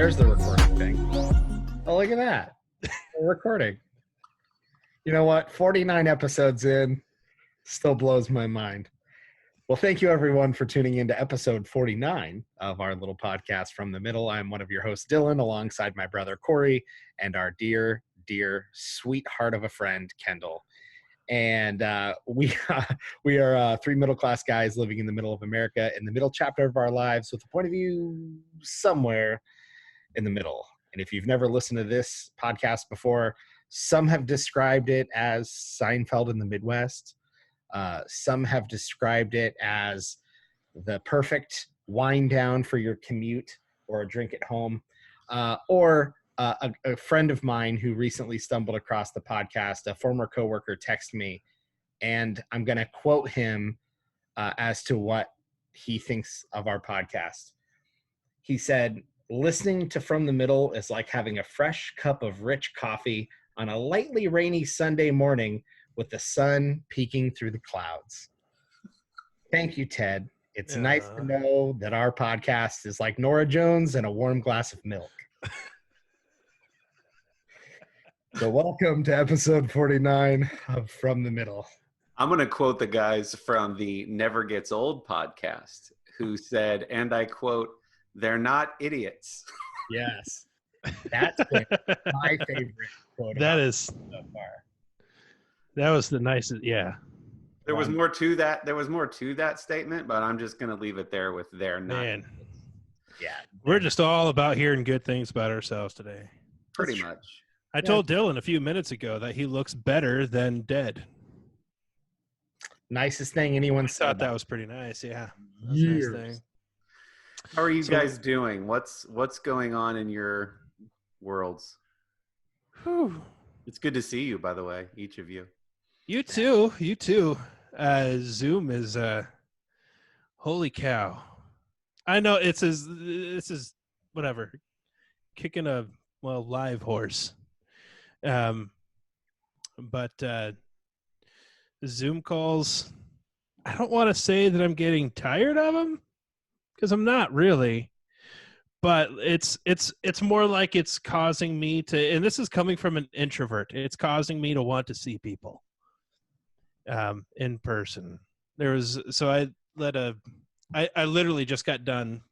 there's the recording thing. Oh, look at that. We're recording. You know what? 49 episodes in, still blows my mind. Well, thank you everyone for tuning in to episode 49 of our little podcast From the Middle. I'm one of your hosts, Dylan, alongside my brother, Corey, and our dear, sweetheart of a friend, Kendall. And we are three middle-class guys living in the middle of America, in the middle chapter of our lives, with a point of view somewhere in the middle. And if you've never listened to this podcast before, some have described it as Seinfeld in the Midwest. Some have described it as the perfect wind down for your commute or a drink at home. Or a friend of mine who recently stumbled across the podcast, a former coworker, texted me, and I'm going to quote him as to what he thinks of our podcast. He said, "Listening to From the Middle is like having a fresh cup of rich coffee on a lightly rainy Sunday morning with the sun peeking through the clouds." Thank you, Ted. It's nice to know that our podcast is like Norah Jones and a warm glass of milk. So welcome to episode 49 of From the Middle. I'm going to quote the guys from the Never Gets Old podcast who said, and I quote, "They're not idiots." Yes. That's my favorite quote. That is so far. That was the nicest. Yeah. There was more to that. There was more to that statement, but I'm just going to leave it there with "they're not." Man. Yeah. We're just all about hearing good things about ourselves today. Pretty much. I told Dylan a few minutes ago that he looks better than dead. Nicest thing anyone I said. thought that was pretty nice. Yeah. That's a nice thing. How are you guys doing? What's going on in your worlds? Whew. It's good to see you, by the way, each of you. You too. You too. Zoom is holy cow. I know this is whatever. Kicking a live horse. But Zoom calls, I don't want to say that I'm getting tired of them, because I'm not really, but it's more like it's causing me to, and this is coming from an introvert, it's causing me to want to see people in person. I literally just got done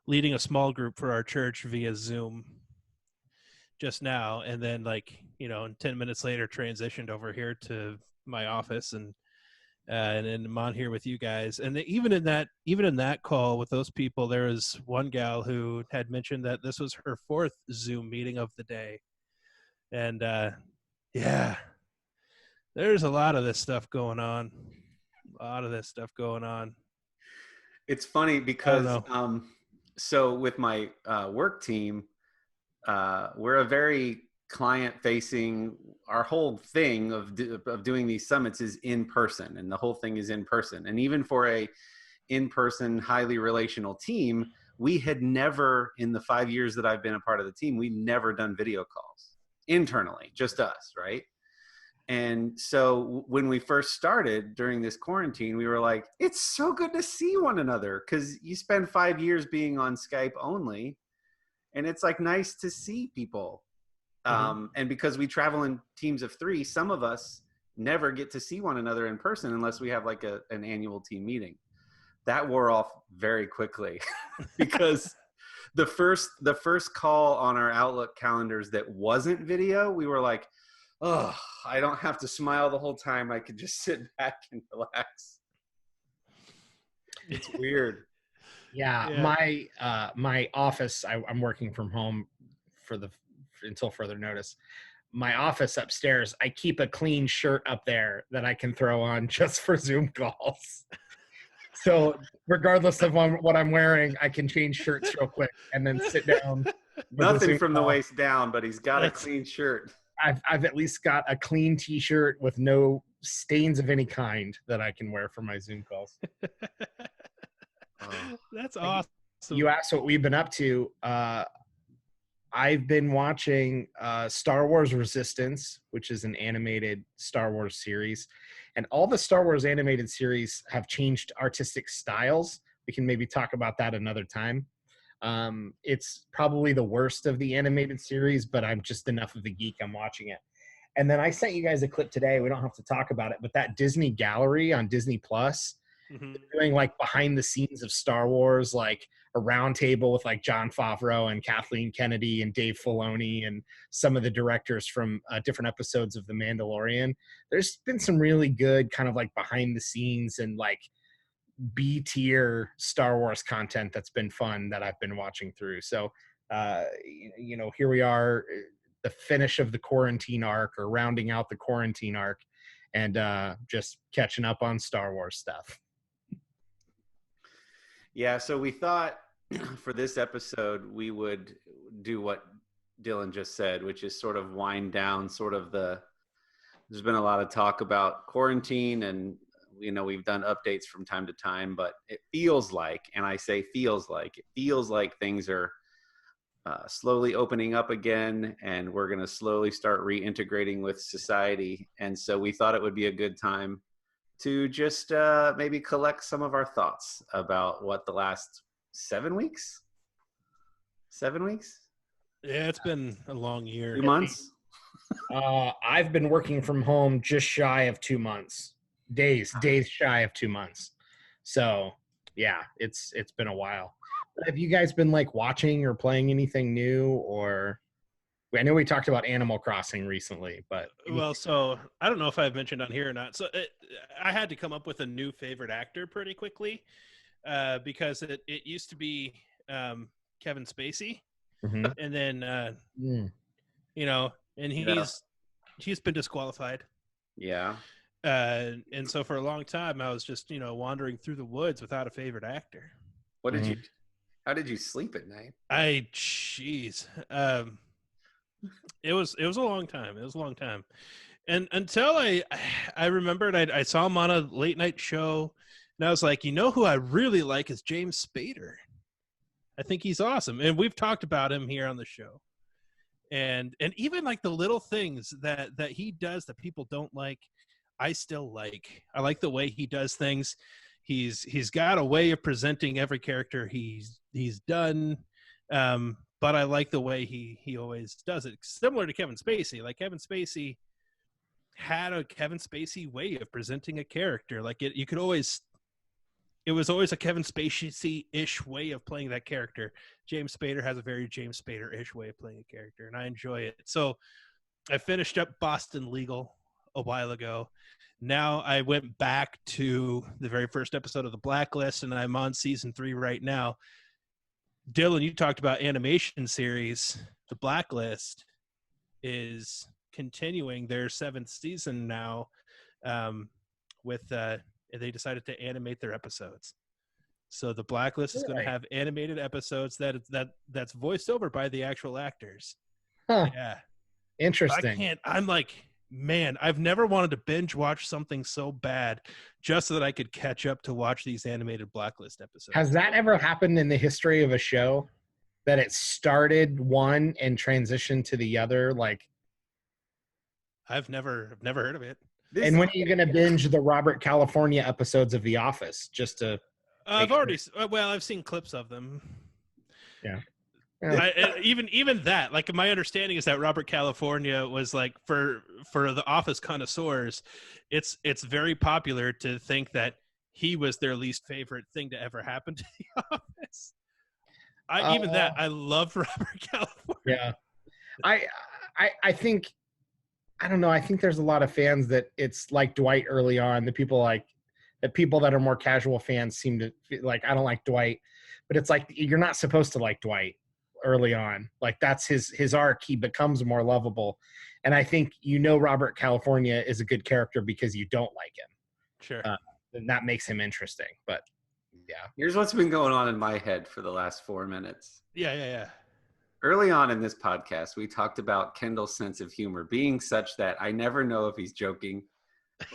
leading a small group for our church via Zoom just now, and then 10 minutes later transitioned over here to my office, and I'm on here with you guys. And even in that call with those people, there was one gal who had mentioned that this was her fourth Zoom meeting of the day. And there's a lot of this stuff going on. It's funny because so with my work team, we're a very client-facing. Our whole thing of doing these summits is in person, and the whole thing is in person. And even for a in-person, highly relational team, we had never, in the 5 years that I've been a part of the team, we've never done video calls internally, just us, right? And so when we first started during this quarantine, we were like, it's so good to see one another, because you spend 5 years being on Skype only, and it's like nice to see people. And because we travel in teams of 3, some of us never get to see one another in person unless we have like an annual team meeting. That wore off very quickly because the first call on our Outlook calendars that wasn't video, we were like, oh, I don't have to smile the whole time. I could just sit back and relax. It's weird. Yeah. My office, I'm working from home until further notice. My office upstairs, I keep a clean shirt up there that I can throw on just for Zoom calls. So regardless of what I'm wearing, I can change shirts real quick and then sit down. Nothing from the waist down, but he's got a clean shirt. I've at least got a clean t-shirt with no stains of any kind that I can wear for my Zoom calls. That's awesome. You asked what we've been up to. I've been watching Star Wars Resistance, which is an animated Star Wars series. And all the Star Wars animated series have changed artistic styles. We can maybe talk about that another time. It's probably the worst of the animated series, but I'm just enough of a geek. I'm watching it. And then I sent you guys a clip today. We don't have to talk about it, but that Disney Gallery on Disney Plus, doing like behind the scenes of Star Wars, like a round table with like Jon Favreau and Kathleen Kennedy and Dave Filoni and some of the directors from different episodes of The Mandalorian. There's been some really good kind of like behind the scenes and like B tier Star Wars content that's been fun that I've been watching through. So, here we are, the finish of the quarantine arc, or rounding out the quarantine arc, and just catching up on Star Wars stuff. Yeah, so we thought for this episode we would do what Dylan just said, which is sort of wind down there's been a lot of talk about quarantine, and we've done updates from time to time, but it feels like, and I say feels like things are slowly opening up again, and we're going to slowly start reintegrating with society. And so we thought it would be a good time to just maybe collect some of our thoughts about what the last 7 weeks? Yeah, it's been a long year. 2 months? I've been working from home just shy of 2 months. Days shy of 2 months. So yeah, it's been a while. Have you guys been like watching or playing anything new? Or I know we talked about Animal Crossing recently, but well, so I don't know if I've mentioned on here or not. So I had to come up with a new favorite actor pretty quickly because it used to be Kevin Spacey, and then and he's been disqualified. Yeah. And so for a long time, I was just, wandering through the woods without a favorite actor. How did you sleep at night? It was a long time. It was a long time. And until I remembered I saw him on a late night show, and I was like, who I really like is James Spader. I think he's awesome. And we've talked about him here on the show. And even like the little things that he does that people don't like, I still like. I like the way he does things. He's got a way of presenting every character he's done, but I like the way he always does it. Similar to Kevin Spacey. Like Kevin Spacey had a Kevin Spacey way of presenting a character. Like it was always a Kevin Spacey-ish way of playing that character. James Spader has a very James Spader-ish way of playing a character, and I enjoy it. So I finished up Boston Legal a while ago. Now I went back to the very first episode of The Blacklist, and I'm on season 3 right now. Dylan, you talked about animation series. The Blacklist is continuing their 7th season now with they decided to animate their episodes. So The Blacklist is going to have animated episodes that's voiced over by the actual actors. Huh. Yeah. Interesting. I'm like, man, I've never wanted to binge watch something so bad just so that I could catch up to watch these animated Blacklist episodes. Has that ever happened in the history of a show, that it started one and transitioned to the other? Like, I've never heard of it. And when are you going to binge the Robert California episodes of The Office? Just to I've seen clips of them. Yeah. Even that, like, my understanding is that Robert California was like, for the Office connoisseurs, it's very popular to think that he was their least favorite thing to ever happen to The Office. I love Robert California. Yeah, I think, I don't know. I think there's a lot of fans that it's like Dwight early on. The people that are more casual fans seem to like, I don't like Dwight, but it's like, you're not supposed to like Dwight early on. Like, that's his arc. He becomes more lovable. And I think, Robert California is a good character because you don't like him. Sure. And that makes him interesting. But yeah. Here's what's been going on in my head for the last 4 minutes. Yeah. Early on in this podcast, we talked about Kendall's sense of humor being such that I never know if he's joking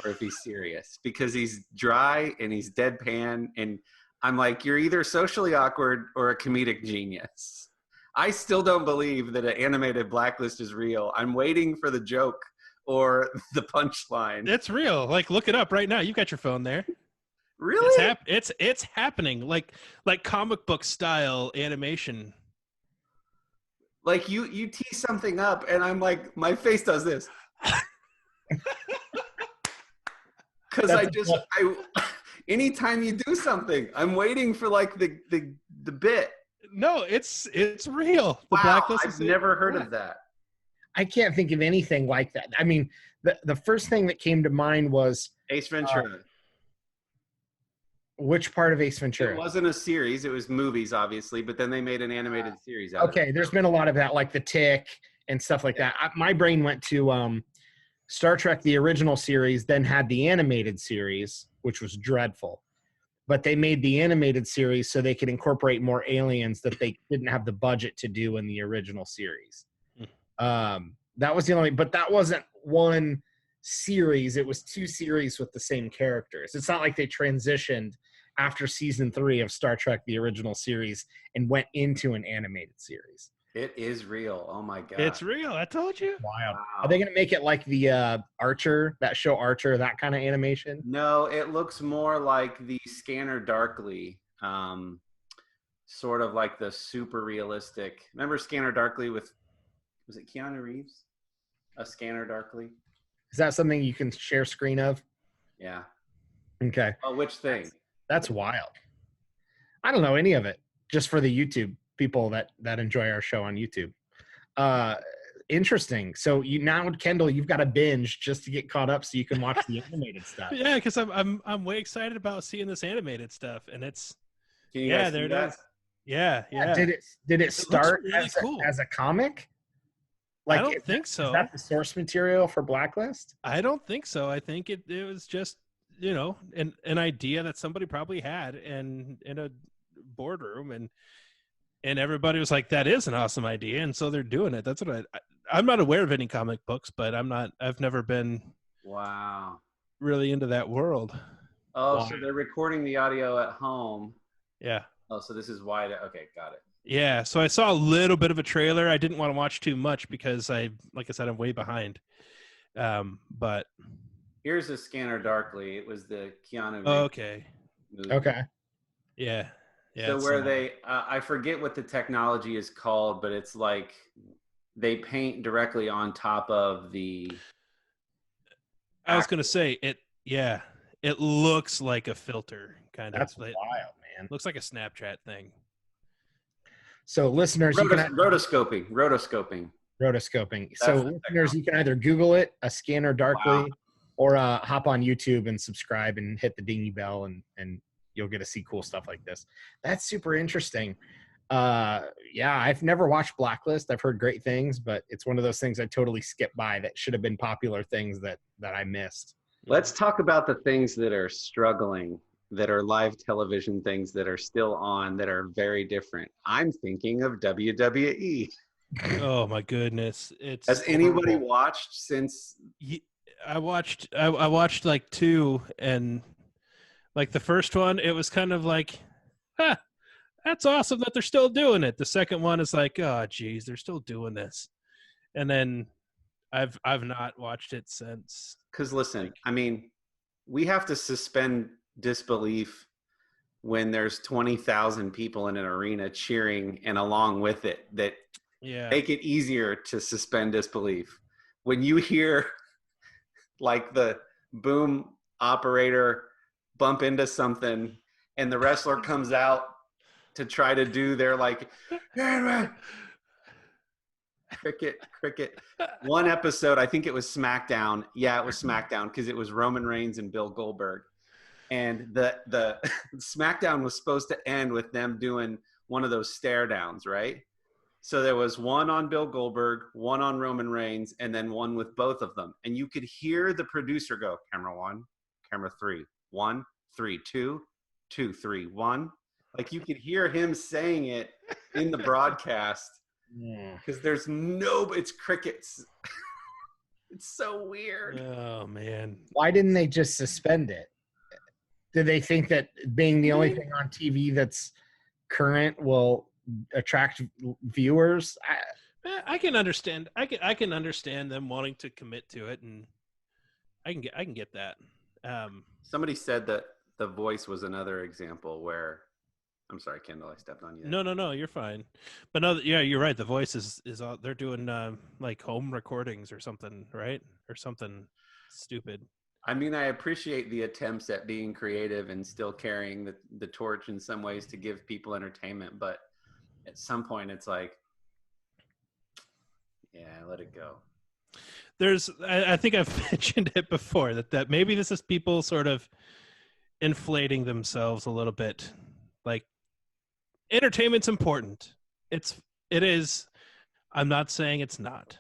or if he's serious, because he's dry and he's deadpan. And I'm like, you're either socially awkward or a comedic genius. I still don't believe that an animated Blacklist is real. I'm waiting for the joke or the punchline. It's real. Like, look it up right now. You've got your phone there. Really? It's happening like comic book style animation. Like you tee something up, and I'm like, my face does this. Because anytime you do something, I'm waiting for like the bit. No, it's real. The Wow, Blacklist I've never heard of that. I can't think of anything like that. I mean, the first thing that came to mind was Ace Ventura. which part of Ace Ventura? It wasn't a series; it was movies, obviously. But then they made an animated series out of it. Okay, there's been a lot of that, like The Tick and stuff like that. My brain went to Star Trek, the original series, then had the animated series, which was dreadful. But they made the animated series so they could incorporate more aliens that they didn't have the budget to do in the original series. That was the only, but that wasn't one series. It was 2 series with the same characters. It's not like they transitioned after season 3 of Star Trek, the original series, and went into an animated series. It is real. Oh my god, it's real. I told you. Wild. Wow. Are they going to make it like the Archer, that show Archer, that kind of animation? No, it looks more like the Scanner Darkly, sort of like the super realistic. Remember Scanner Darkly with, was it Keanu Reeves? A Scanner Darkly? Is that something you can share screen of? Yeah. Okay. Oh, which thing? That's wild. I don't know any of it. Just for the YouTube people that enjoy our show on YouTube. Interesting. So now, Kendall, you've got to binge just to get caught up so you can watch the animated stuff. Yeah, because I'm way excited about seeing this animated stuff, and it's Can you guys see that? Yeah. Did it start really cool. as a comic? I don't think so. Is that the source material for Blacklist? I don't think so. I think it was just, an idea that somebody probably had in a boardroom, and everybody was like, that is an awesome idea, and so they're doing it. That's what I'm not aware of any comic books, but I've never been really into that world. Oh, Wow. so they're recording the audio at home. Yeah. Oh, so this is why. Okay, got it. Yeah, so I saw a little bit of a trailer. I didn't want to watch too much because like I said, I'm way behind. But here's a Scanner Darkly. It was the Keanu Reeves okay. movie. Okay. Yeah. So where they, I forget what the technology is called, but it's like they paint directly on top of the. I was gonna say it. Yeah, it looks like a filter kind That's of. wild, man. Looks like a Snapchat thing. So listeners, Rotoscoping. Rotoscoping. So listeners, you can either Google it, a Scanner Darkly, or hop on YouTube and subscribe and hit the dingy bell, and you'll get to see cool stuff like this. That's super interesting. Yeah, I've never watched Blacklist. I've heard great things, but it's one of those things I totally skipped by that should have been popular things that I missed. Let's talk about the things that are struggling, that are live television things that are still on, that are very different. I'm thinking of WWE. Oh my goodness! Has anybody watched since? I watched like 2, and like the first one, it was kind of like, that's awesome that they're still doing it. The second one is like, oh geez, they're still doing this. And then I've not watched it since. Because listen, I mean, we have to suspend disbelief when there's 20,000 people in an arena cheering and along with it, that make it easier to suspend disbelief. When you hear like the boom operator bump into something and the wrestler comes out to try to do their like cricket. One episode, I think it was SmackDown. Yeah, it was SmackDown because it was Roman Reigns and Bill Goldberg. And the SmackDown was supposed to end with them doing one of those stare downs, right? So there was one on Bill Goldberg, one on Roman Reigns, and then one with both of them. And you could hear the producer go, camera 1, camera 3, 1, 3, 2, 2, 3, 1. Like you could hear him saying it in the broadcast because there's it's crickets. It's so weird. Oh man. Why didn't they just suspend it? Do they think that being the only thing on TV that's current will attract viewers? I can understand. I can understand them wanting to commit to it, and I can get that. Somebody said that The Voice was another example where, I'm sorry, Kendall, I stepped on you. No, you're fine. But no, yeah, you're right. The Voice is all, they're doing like home recordings or something, right? Or something stupid. I mean, I appreciate the attempts at being creative and still carrying the torch in some ways to give people entertainment, but at some point it's like, yeah, let it go. I think I've mentioned it before that maybe this is people sort of inflating themselves a little bit. Like, entertainment's important. It is. I'm not saying it's not.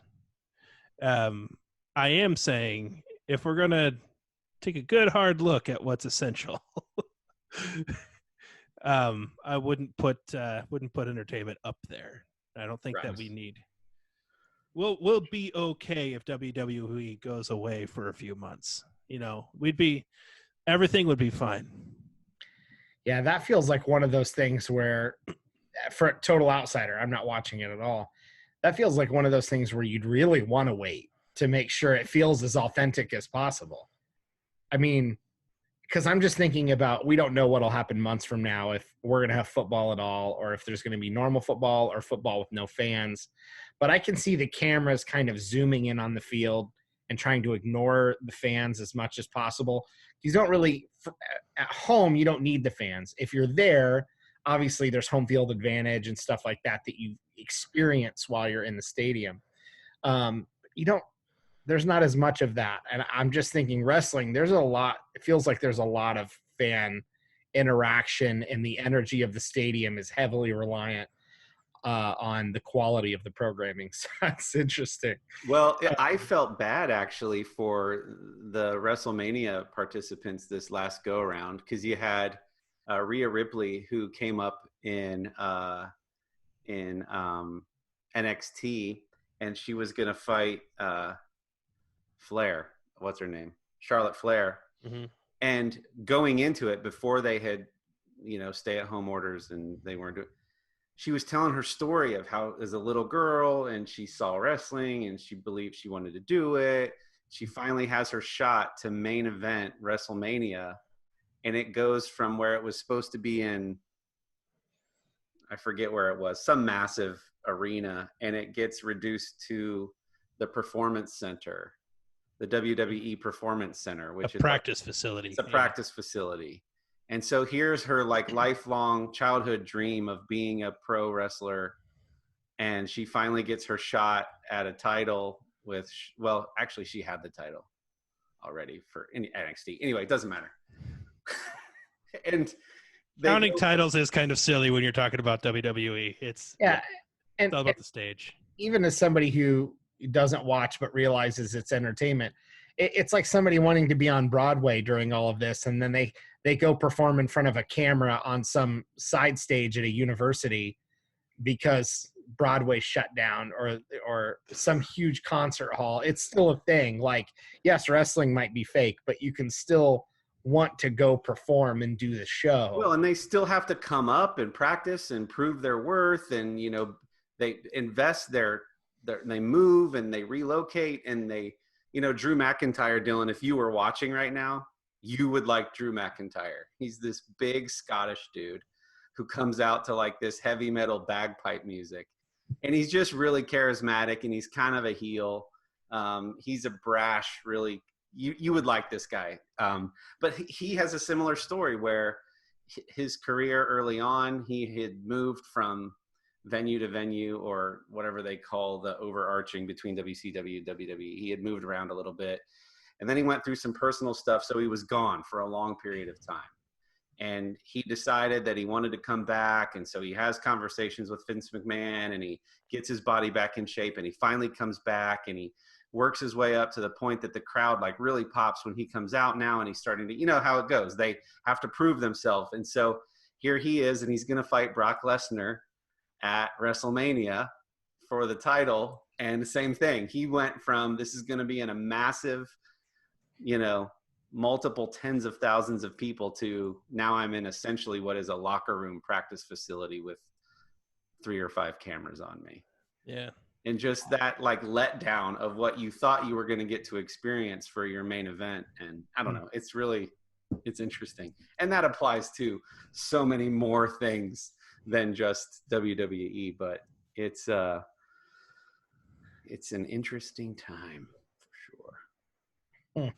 I am saying if we're gonna take a good hard look at what's essential, I wouldn't put entertainment up there. I don't think that we need. We'll be okay if WWE goes away for a few months. You know, everything would be fine. Yeah, that feels like one of those things where, for a total outsider, I'm not watching it at all. That feels like one of those things where you'd really want to wait to make sure it feels as authentic as possible. I mean, because I'm just thinking about, we don't know what'll happen months from now, if we're going to have football at all, or if there's going to be normal football or football with no fans. But I can see the cameras kind of zooming in on the field and trying to ignore the fans as much as possible. You don't really, at home, you don't need the fans. If you're there, obviously there's home field advantage and stuff like that you experience while you're in the stadium. There's not as much of that. And I'm just thinking wrestling, it feels like there's a lot of fan interaction, and the energy of the stadium is heavily reliant on the quality of the programming. So that's interesting. Well, I felt bad actually for the WrestleMania participants this last go around, because you had Rhea Ripley, who came up in NXT, and she was going to fight Flair. What's her name? Charlotte Flair. Mm-hmm. And going into it, before they had, stay-at-home orders and they weren't doing, she was telling her story of how, as a little girl, and she saw wrestling and she believed she wanted to do it. She finally has her shot to main event WrestleMania, and it goes from where it was supposed to be in, I forget where it was, some massive arena, and it gets reduced to the Performance Center, the WWE Performance Center, which is a practice facility. It's a practice facility. And so here's her lifelong childhood dream of being a pro wrestler. And she finally gets her shot at a title actually she had the title already for NXT. Anyway, it doesn't matter. And counting titles is kind of silly when you're talking about WWE. It's all about the stage. Even as somebody who doesn't watch but realizes it's entertainment, it's like somebody wanting to be on Broadway during all of this, and then they go perform in front of a camera on some side stage at a university because Broadway shut down, or some huge concert hall. It's still a thing. Like, yes, wrestling might be fake, but you can still want to go perform and do the show. Well, and they still have to come up and practice and prove their worth, and they invest they move and they relocate, and they, Drew McIntyre, Dylan, if you were watching right now, you would like Drew McIntyre. He's this big Scottish dude who comes out to like this heavy metal bagpipe music, and he's just really charismatic, and he's kind of a heel. He's a brash, really, you would like this guy. But he has a similar story where his career early on, he had moved from venue to venue, or whatever they call the overarching between WCW and WWE. He had moved around a little bit, and then he went through some personal stuff, so he was gone for a long period of time. And he decided that he wanted to come back, and so he has conversations with Vince McMahon, and he gets his body back in shape, and he finally comes back, and he works his way up to the point that the crowd like really pops when he comes out now, and he's starting to, how it goes. They have to prove themselves. And so here he is, and he's going to fight Brock Lesnar at WrestleMania for the title. And the same thing. He went from, this is going to be in a massive, multiple tens of thousands of people, to now I'm in essentially what is a locker room practice facility with 3 or 5 cameras on me. Yeah. And just that like letdown of what you thought you were going to get to experience for your main event. And I don't know, it's really, It's interesting. And that applies to so many more things than just WWE, but it's an interesting time for sure.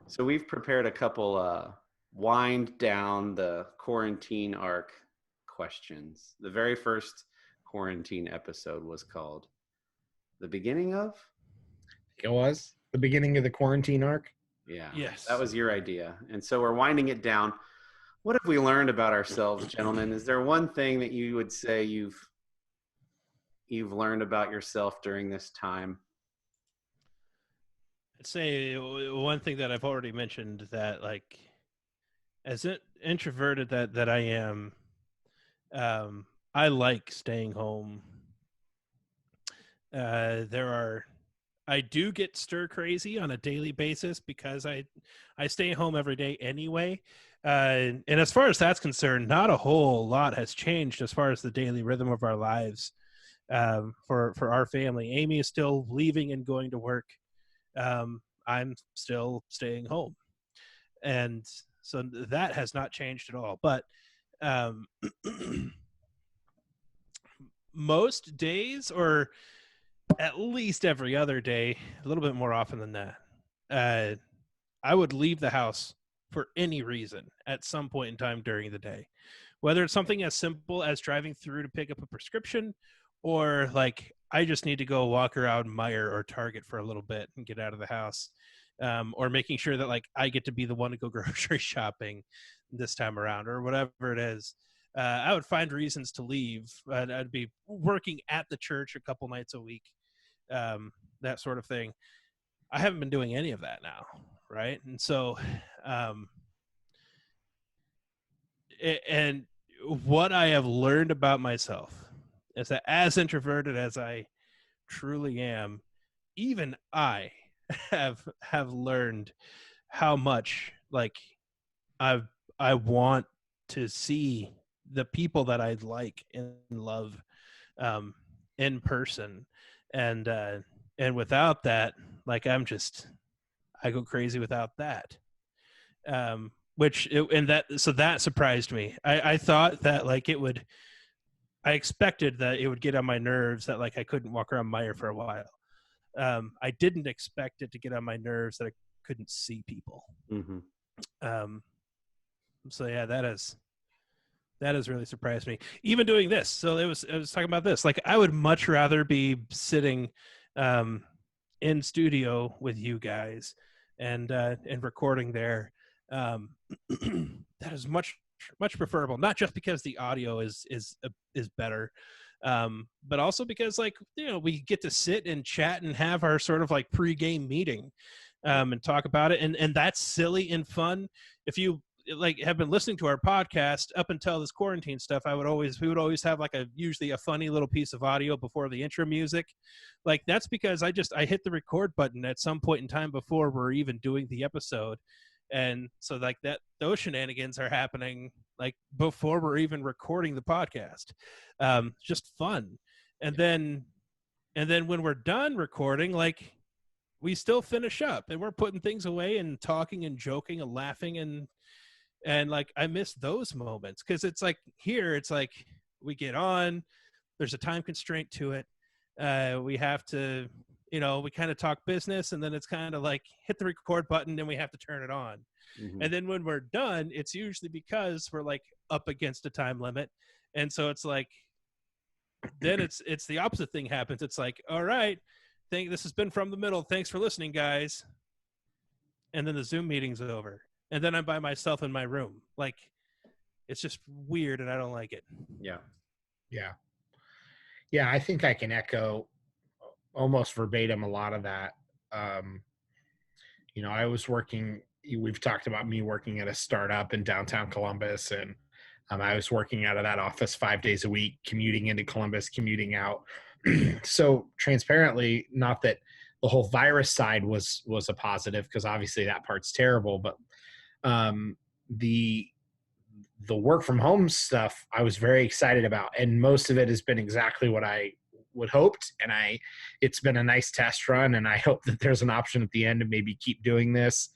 So we've prepared a couple wind down the quarantine arc questions. The very first quarantine episode was called The Beginning of? It was the beginning of the quarantine arc. Yeah. Yes. That was your idea. And so we're winding it down. What have we learned about ourselves, gentlemen? Is there one thing that you would say you've learned about yourself during this time? I'd say one thing that I've already mentioned, that like as introverted that I am, I like staying home. I do get stir crazy on a daily basis because I stay home every day anyway. And as far as that's concerned, not a whole lot has changed as far as the daily rhythm of our lives for our family. Amy is still leaving and going to work. I'm still staying home. And so that has not changed at all. But most days, or at least every other day, a little bit more often than that, I would leave the house for any reason at some point in time during the day, whether it's something as simple as driving through to pick up a prescription, or like I just need to go walk around Meijer or Target for a little bit and get out of the house, or making sure that like I get to be the one to go grocery shopping this time around, or whatever it is. I would find reasons to leave. I'd be working at the church a couple nights a week, that sort of thing. I haven't been doing any of that now, right? And so, and what I have learned about myself is that as introverted as I truly am, even I have learned how much like I want to see the people that I like and love in person, and without that, like I go crazy without that. That surprised me. I thought that like I expected that it would get on my nerves that like I couldn't walk around Meijer for a while. I didn't expect it to get on my nerves that I couldn't see people. Mm-hmm. So yeah, that has really surprised me. Even doing this. So I was talking about this. Like I would much rather be sitting in studio with you guys and recording there. That is much preferable, not just because the audio is better, but also because like, you know, we get to sit and chat and have our sort of like pre-game meeting and talk about it, and that's silly and fun. If you like have been listening to our podcast up until this quarantine stuff, we would always have like usually a funny little piece of audio before the intro music. Like that's because I hit the record button at some point in time before we're even doing the episode. And so like those shenanigans are happening like before we're even recording the podcast. Just fun. And then when we're done recording, like we still finish up and we're putting things away and talking and joking and laughing, and like I miss those moments, because it's like here it's like we get on, there's a time constraint to it. We have to, you know, we kind of talk business, and then it's kind of like hit the record button and we have to turn it on. Mm-hmm. And then when we're done, it's usually because we're like up against a time limit. And so it's like, then it's the opposite thing happens. It's like, all right, this has been From the Middle. Thanks for listening, guys. And then the Zoom meeting's over. And then I'm by myself in my room. Like, it's just weird, and I don't like it. Yeah. Yeah, I think I can echo almost verbatim a lot of that. You know, I was working, we've talked about me working at a startup in downtown Columbus, and I was working out of that office 5 days a week, commuting into Columbus, commuting out. So transparently, not that the whole virus side was a positive, because obviously that part's terrible, but the work from home stuff I was very excited about, and most of it has been exactly what I would hoped. And it's been a nice test run, and I hope that there's an option at the end to maybe keep doing this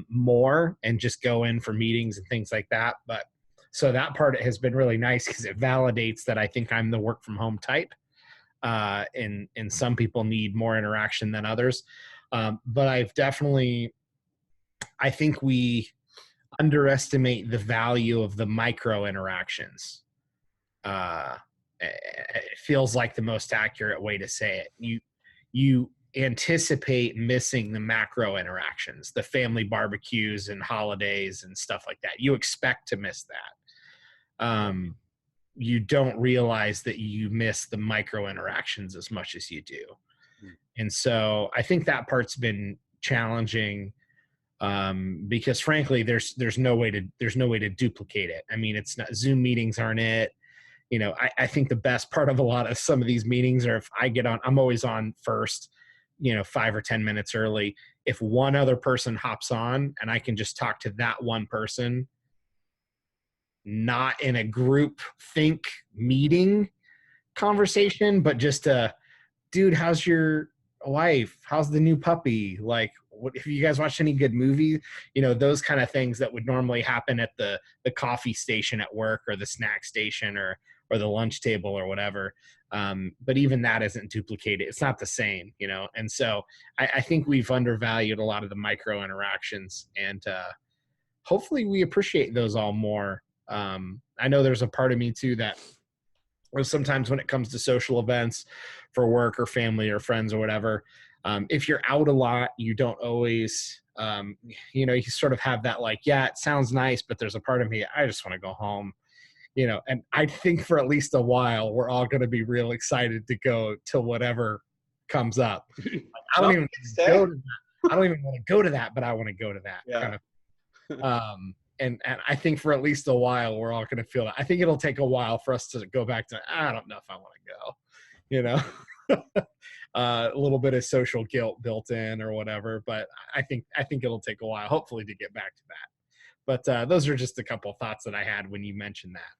more and just go in for meetings and things like that. But so that part has been really nice because it validates that I think I'm the work from home type. And some people need more interaction than others. But I think we underestimate the value of the micro interactions. It feels like the most accurate way to say it. You anticipate missing the macro interactions, the family barbecues and holidays and stuff like that. You expect to miss that. You don't realize that you miss the micro interactions as much as you do. And so I think that part's been challenging, because frankly, there's no way to duplicate it. I mean, it's not, Zoom meetings aren't it. You know, I think the best part of a lot of some of these meetings are if I get on, I'm always on first, 5 or 10 minutes early. If one other person hops on and I can just talk to that one person, not in a group think meeting conversation, but just dude, how's your wife? How's the new puppy? Like, what if you guys watched any good movies? Those kind of things that would normally happen at the coffee station at work or the snack station or the lunch table or whatever. But even that isn't duplicated. It's not the same, And so I think we've undervalued a lot of the micro interactions, and hopefully we appreciate those all more. I know there's a part of me too that sometimes when it comes to social events for work or family or friends or whatever, if you're out a lot, you don't always, you sort of have that like, yeah, it sounds nice, but there's a part of me, I just want to go home, and I think for at least a while, we're all going to be real excited to go to whatever comes up. Like, I don't even want to go to that, but I want to go to that kind of. And I think for at least a while, we're all going to feel that. I think it'll take a while for us to go back to, I don't know if I want to go, a little bit of social guilt built in or whatever. But I think it'll take a while, hopefully, to get back to that. But those are just a couple of thoughts that I had when you mentioned that.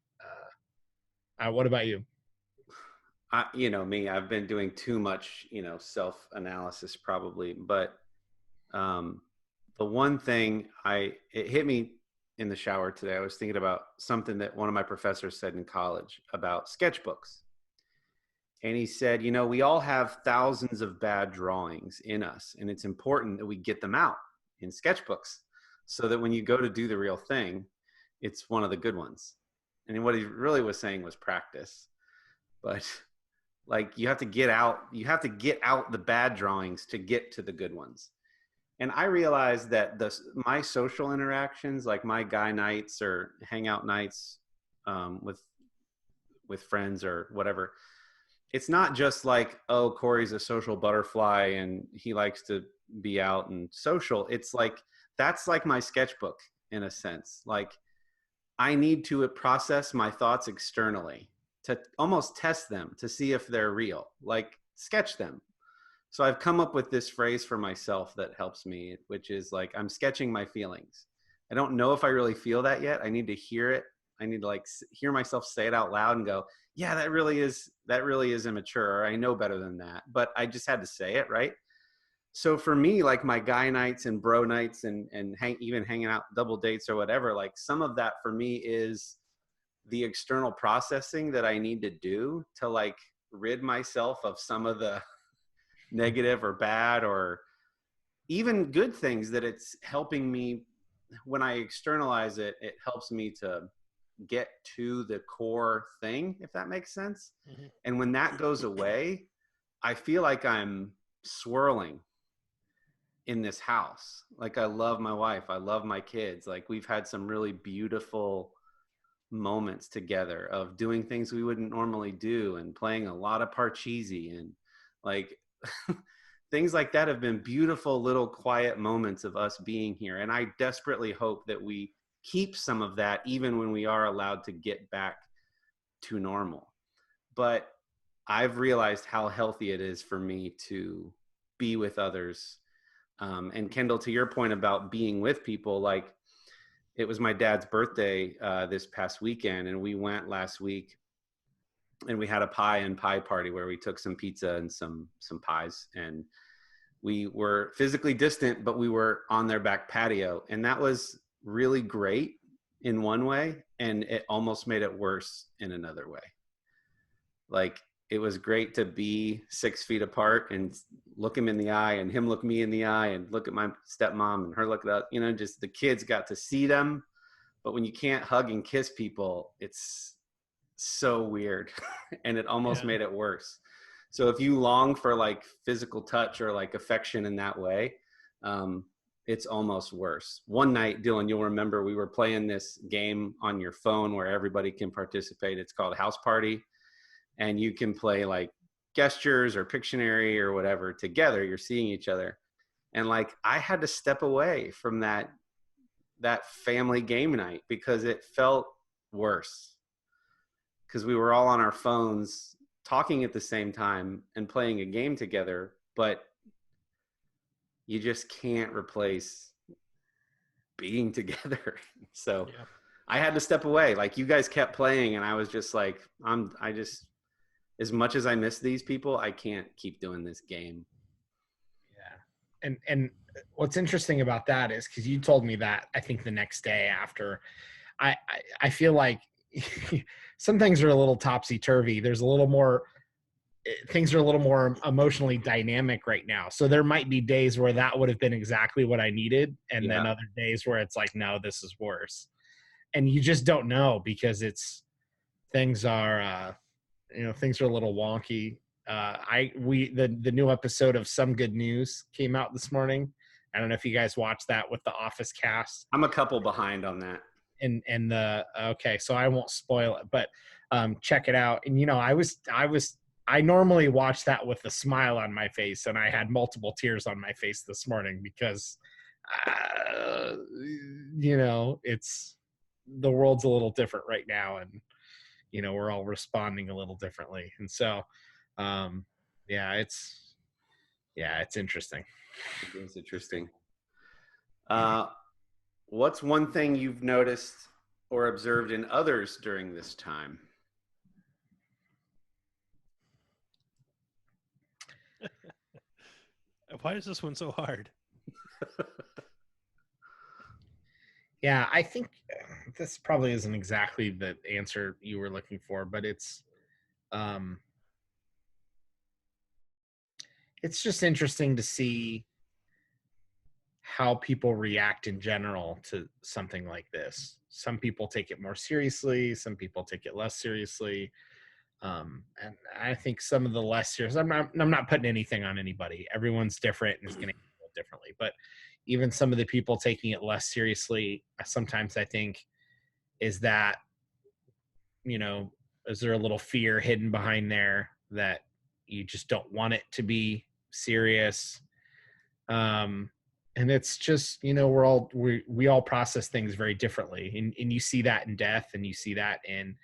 What about you? Me, I've been doing too much, self-analysis probably. But the one thing it hit me in the shower today, I was thinking about something that one of my professors said in college about sketchbooks. And he said, we all have thousands of bad drawings in us, and it's important that we get them out in sketchbooks so that when you go to do the real thing, it's one of the good ones. And what he really was saying was practice. But like, you have to get out the bad drawings to get to the good ones. And I realized that my social interactions, like my guy nights or hangout nights with friends or whatever, it's not just like, oh, Corey's a social butterfly and he likes to be out and social. It's like, that's like my sketchbook in a sense. Like, I need to process my thoughts externally to almost test them to see if they're real, like sketch them. So I've come up with this phrase for myself that helps me, which is like, I'm sketching my feelings. I don't know if I really feel that yet. I need to hear it. I need to hear myself say it out loud and go, yeah, that really is immature. Or I know better than that, but I just had to say it. Right. So for me, like my guy nights and bro nights and even hanging out double dates or whatever, like some of that for me is the external processing that I need to do to like rid myself of some of the negative or bad or even good things that it's helping me. When I externalize it, it helps me to get to the core thing, if that makes sense. Mm-hmm. And when that goes away, I feel like I'm swirling in this house. Like, I love my wife. I love my kids. Like, we've had some really beautiful moments together of doing things we wouldn't normally do and playing a lot of Parcheesi and like things like that have been beautiful little quiet moments of us being here. And I desperately hope that we keep some of that even when we are allowed to get back to normal. But I've realized how healthy it is for me to be with others. And Kendall, to your point about being with people, like it was my dad's birthday this past weekend, and we went last week and we had a pie and pie party where we took some pizza and some pies, and we were physically distant, but we were on their back patio, and that was really great in one way, and it almost made it worse in another way. Like, it was great to be 6 feet apart and look him in the eye and him look me in the eye and look at my stepmom and her look at us, you know, just the kids got to see them. But when you can't hug and kiss people, it's so weird. And it almost made it worse. So if you long for like physical touch or like affection in that way, it's almost worse. One night, Dylan, you'll remember we were playing this game on your phone where everybody can participate. It's called House Party. And you can play like gestures or Pictionary or whatever together. You're seeing each other. And like, I had to step away from that family game night because it felt worse. Because we were all on our phones talking at the same time and playing a game together, but you just can't replace being together. So I had to step away. Like, you guys kept playing and I was just like, as much as I miss these people, I can't keep doing this game. Yeah. And what's interesting about that is, because you told me that, I think the next day after, I feel like some things are a little topsy-turvy. There's a little more, things are a little more emotionally dynamic right now. So there might be days where that would have been exactly what I needed. And then other days where it's like, no, this is worse. And you just don't know, because things are a little wonky. The new episode of Some Good News came out this morning. I don't know if you guys watched that with the Office cast. I'm a couple behind on that. Okay, so I won't spoil it, but check it out. And I normally watch that with a smile on my face, and I had multiple tears on my face this morning because it's, the world's a little different right now, and we're all responding a little differently. And so, it's interesting. It is interesting. What's one thing you've noticed or observed in others during this time? Why is this one so hard? Yeah, I think this probably isn't exactly the answer you were looking for, but it's just interesting to see how people react in general to something like this. Some people take it more seriously, some people take it less seriously. And I think some of the less serious, I'm not putting anything on anybody. Everyone's different and is going to handle it differently. But even some of the people taking it less seriously, sometimes I think, is that, is there a little fear hidden behind there that you just don't want it to be serious? And it's just, we all process things very differently. And you see that in death, and you see that in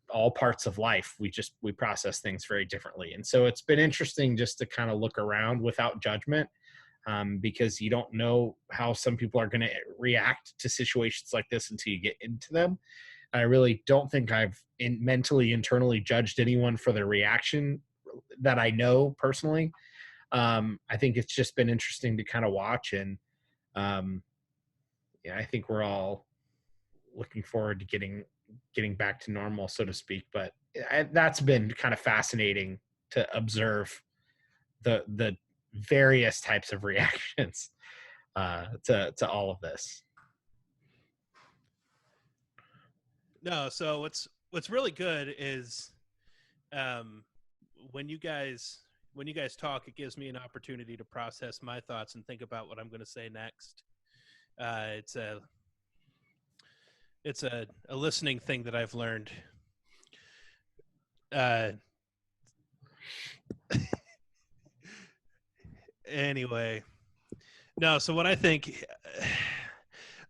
all parts of life. We process things very differently. And so it's been interesting just to kind of look around without judgment, because you don't know how some people are going to react to situations like this until you get into them. I really don't think I've internally judged anyone for their reaction that I know personally. I think it's just been interesting to kind of watch, and I think we're all looking forward to getting back to normal, so to speak. But that's been kind of fascinating to observe the various types of reactions to all of this. No, so what's really good is when you guys talk, it gives me an opportunity to process my thoughts and think about what I'm going to say next. It's a listening thing that I've learned. Anyway, no. So what I think,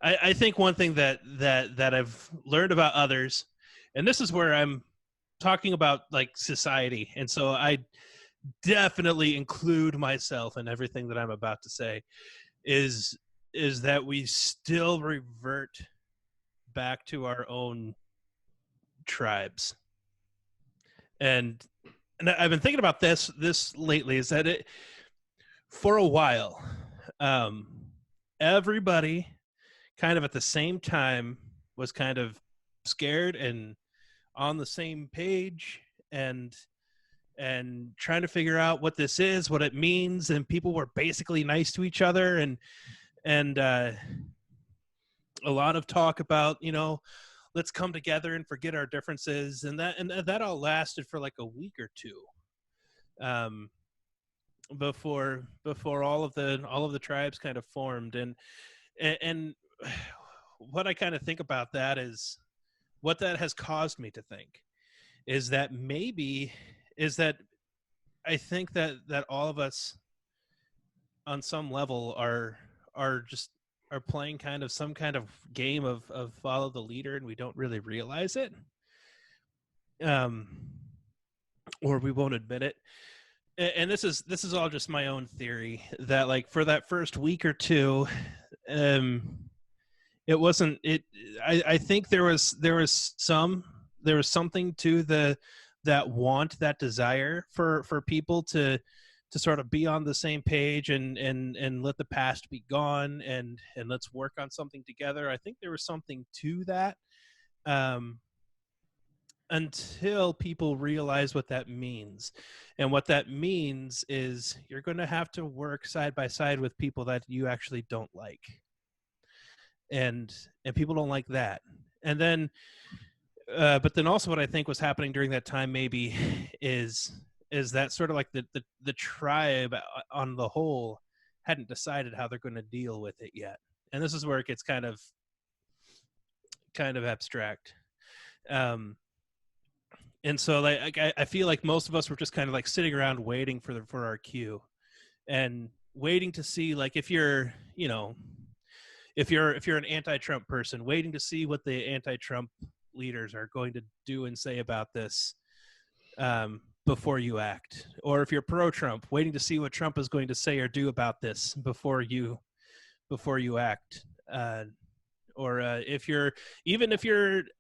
I think one thing that I've learned about others, and this is where I'm talking about like society, and so I definitely include myself in everything that I'm about to say, is that we still revert back to our own tribes. And I've been thinking about this lately, is that for a while, everybody kind of at the same time was kind of scared and on the same page and trying to figure out what this is, what it means, and people were basically nice to each other, and a lot of talk about, let's come together and forget our differences, and that all lasted for like a week or two, before all of the tribes kind of formed, and what I kind of think about that is what that has caused me to think is that I think that all of us on some level are just are playing kind of some kind of game of follow the leader, and we don't really realize it, or we won't admit it. And this is all just my own theory, that like for that first week or two, it wasn't it. I think there was something to that want, that desire for people to sort of be on the same page and let the past be gone, and let's work on something together. I think there was something to that, until people realize what that means. And what that means is you're going to have to work side by side with people that you actually don't like. And people don't like that. And then, but then also what I think was happening during that time maybe is that sort of like the tribe on the whole hadn't decided how they're going to deal with it yet. And this is where it gets kind of abstract. And so like I feel like most of us were just kind of like sitting around waiting for our cue, and waiting to see, like, if you're an anti-Trump person, waiting to see what the anti-Trump leaders are going to do and say about this, before you act. Or if you're pro-Trump, waiting to see what Trump is going to say or do about this before you act. Or if you're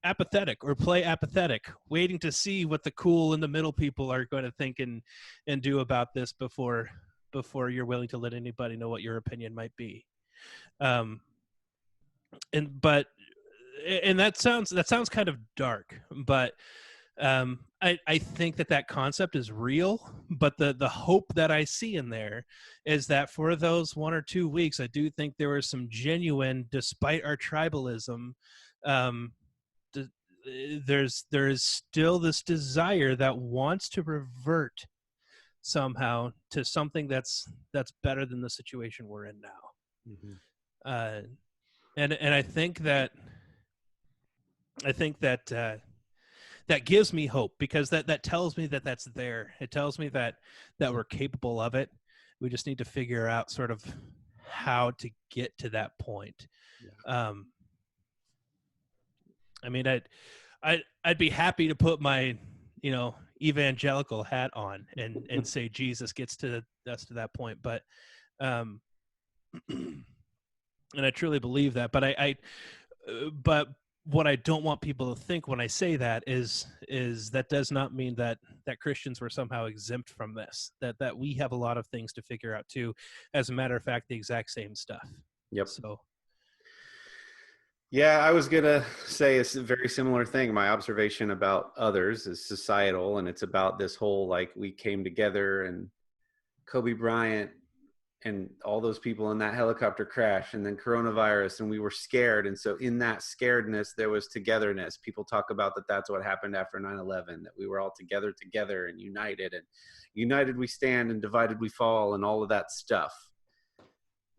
apathetic or play apathetic, waiting to see what the cool in the middle people are going to think and do about this before you're willing to let anybody know what your opinion might be. And that sounds kind of dark, but I think that concept is real, but the hope that I see in there is that for those 1 or 2 weeks, I do think there was some genuine, despite our tribalism, there is still this desire that wants to revert somehow to something that's better than the situation we're in now. Mm-hmm. And I think that that gives me hope, because that tells me that that's there. It tells me that we're capable of it. We just need to figure out sort of how to get to that point. Yeah. I mean, I'd be happy to put my, evangelical hat on and say Jesus gets us to that point. But, and I truly believe that, but what I don't want people to think when I say that is that does not mean that Christians were somehow exempt from this, that we have a lot of things to figure out too. As a matter of fact, the exact same stuff. Yep. So, yeah, I was going to say a very similar thing. My observation about others is societal, and it's about this whole, like, we came together and Kobe Bryant and all those people in that helicopter crash, and then coronavirus, and we were scared. And so in that scaredness, there was togetherness. People talk about that's what happened after 9/11, that we were all together and united we stand and divided we fall, and all of that stuff.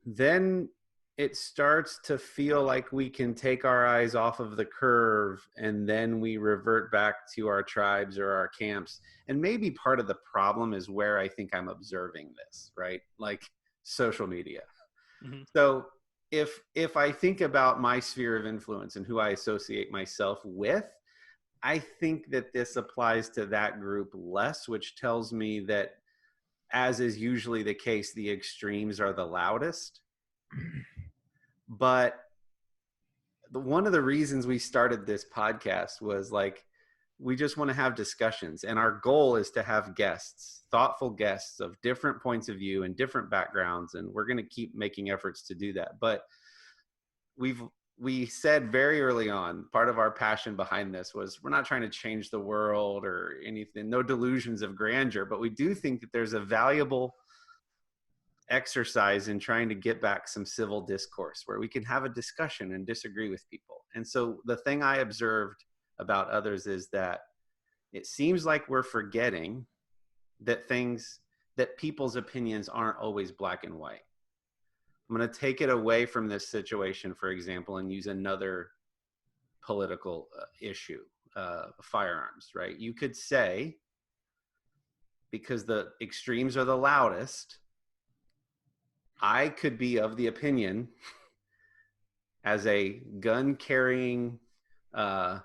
Then it starts to feel like we can take our eyes off of the curve, and then we revert back to our tribes or our camps. And maybe part of the problem is where I think I'm observing this, right? Like, social media. Mm-hmm. So if I think about my sphere of influence and who I associate myself with, I think that this applies to that group less, which tells me that, as is usually the case, the extremes are the loudest. But one of the reasons we started this podcast was, like, we just want to have discussions. And our goal is to have guests, thoughtful guests of different points of view and different backgrounds. And we're going to keep making efforts to do that. But we said very early on, part of our passion behind this was we're not trying to change the world or anything, no delusions of grandeur, but we do think that there's a valuable exercise in trying to get back some civil discourse where we can have a discussion and disagree with people. And so the thing I observed about others is that it seems like we're forgetting that people's opinions aren't always black and white. I'm going to take it away from this situation, for example, and use another political issue, firearms, right? You could say, because the extremes are the loudest, I could be of the opinion as a gun carrying, I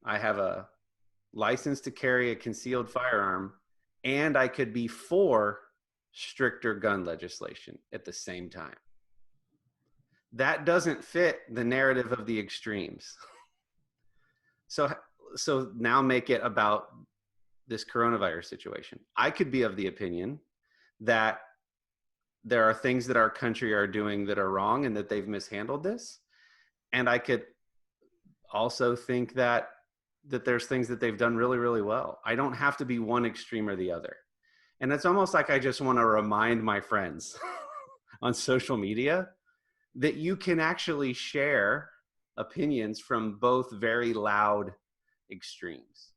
have a license to carry a concealed firearm, and I could be for stricter gun legislation at the same time. That doesn't fit the narrative of the extremes. So now make it about this coronavirus situation. I could be of the opinion that there are things that our country are doing that are wrong and that they've mishandled this. And I could also think that there's things that they've done really, really well. I don't have to be one extreme or the other. And it's almost like I just want to remind my friends on social media that you can actually share opinions from both very loud extremes.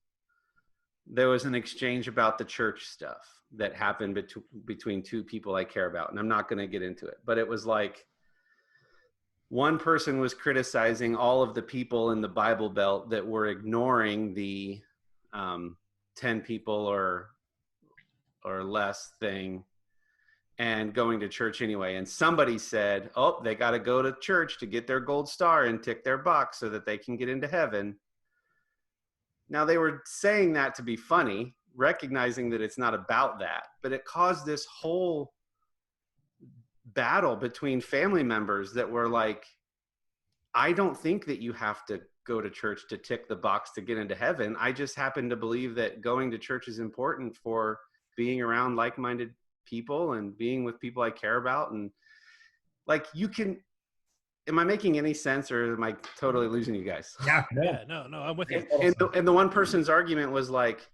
There was an exchange about the church stuff that happened between two people I care about, and I'm not going to get into it, but it was like one person was criticizing all of the people in the Bible Belt that were ignoring the 10 people or less thing and going to church anyway. And somebody said, oh, they got to go to church to get their gold star and tick their box so that they can get into heaven. Now, they were saying that to be funny, recognizing that it's not about that, but it caused this whole battle between family members that were like, I don't think that you have to go to church to tick the box to get into heaven. I just happen to believe that going to church is important for being around like-minded people and being with people I care about. And like, am I making any sense, or am I totally losing you guys? Yeah, no, I'm with you. And the one person's argument was like,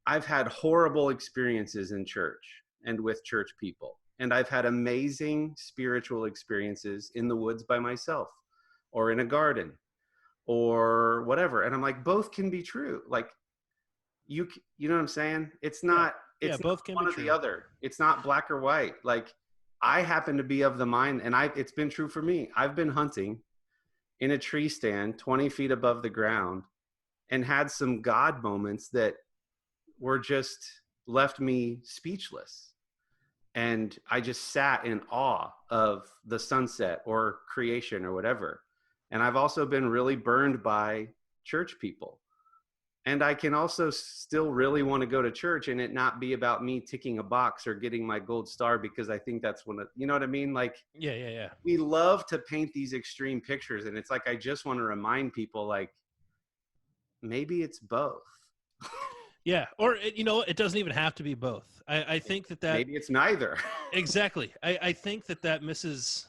I've had horrible experiences in church and with church people. And I've had amazing spiritual experiences in the woods by myself or in a garden or whatever. And I'm like, both can be true. Like, you know what I'm saying? It's not, it's both not can one be or true. the other. It's not black or white. Like, I happen to be of the mind, and it's been true for me. I've been hunting in a tree stand 20 feet above the ground and had some God moments that were just left me speechless. And I just sat in awe of the sunset or creation or whatever. And I've also been really burned by church people. And I can also still really want to go to church and it not be about me ticking a box or getting my gold star, because I think that's you know what I mean? Like, yeah. We love to paint these extreme pictures. And it's like, I just want to remind people, like, maybe it's both. Yeah. Or, it doesn't even have to be both. I think that maybe it's neither. Exactly. I think that misses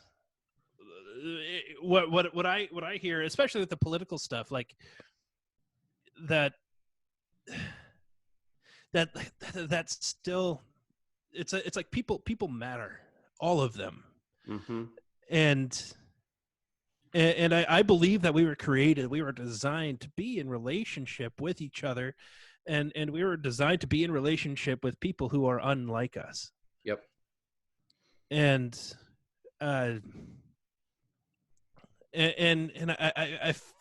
what I hear, especially with the political stuff, like that's still, it's like people matter, all of them. Mm-hmm. And I believe that we were designed to be in relationship with each other, and we were designed to be in relationship with people who are unlike us. Yep. And I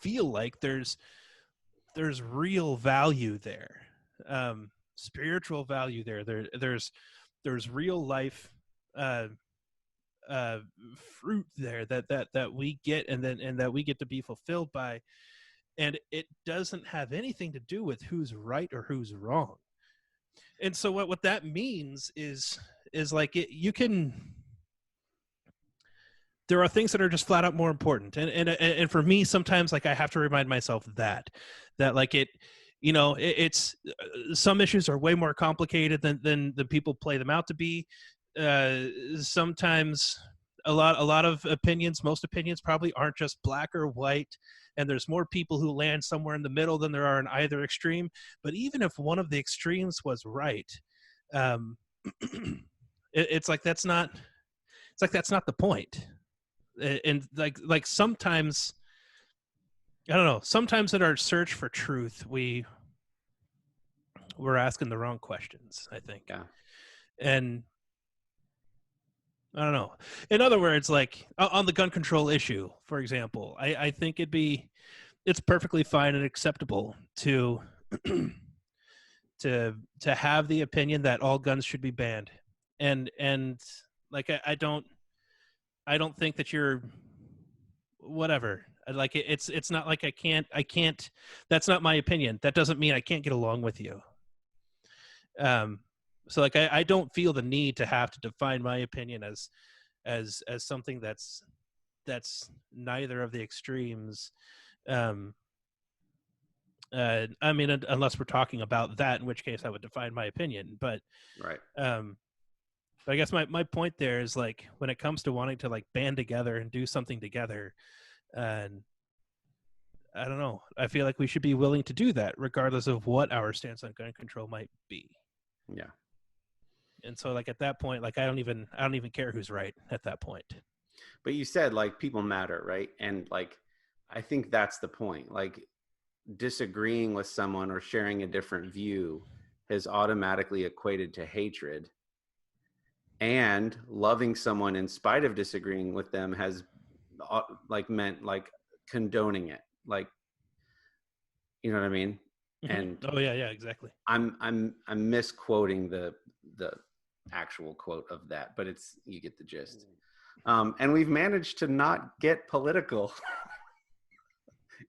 feel like there's real value there, spiritual value there. There's real life fruit there that we get, and that we get to be fulfilled by. And it doesn't have anything to do with who's right or who's wrong. And so what that means is like, there are things that are just flat out more important. And for me, sometimes, like, I have to remind myself that like you know, it's some issues are way more complicated than people play them out to be. Sometimes a lot of opinions, most opinions probably aren't just black or white, and there's more people who land somewhere in the middle than there are in either extreme. But even if one of the extremes was right, um, it's like that's not the point. And like sometimes, I don't know, sometimes in our search for truth we're asking the wrong questions, I think. Yeah. And I don't know. In other words, like on the gun control issue, for example, I think it's perfectly fine and acceptable to to have the opinion that all guns should be banned. And like I don't think that you're whatever. Like it's not like I can't that's not my opinion. That doesn't mean I can't get along with you. So like I don't feel the need to have to define my opinion as something that's neither of the extremes. I mean, unless we're talking about that, in which case I would define my opinion. But right. But I guess my point there is, like, when it comes to wanting to like band together and do something together, and I don't know, I feel like we should be willing to do that regardless of what our stance on gun control might be. Yeah. And so like at that point, like I don't even care who's right at that point. But you said like people matter, right? And like I think that's the point. Like disagreeing with someone or sharing a different view has automatically equated to hatred. And loving someone in spite of disagreeing with them has like meant like condoning it. Like, you know what I mean? Mm-hmm. And oh yeah, exactly. I'm misquoting the actual quote of that, but it's, you get the gist. And we've managed to not get political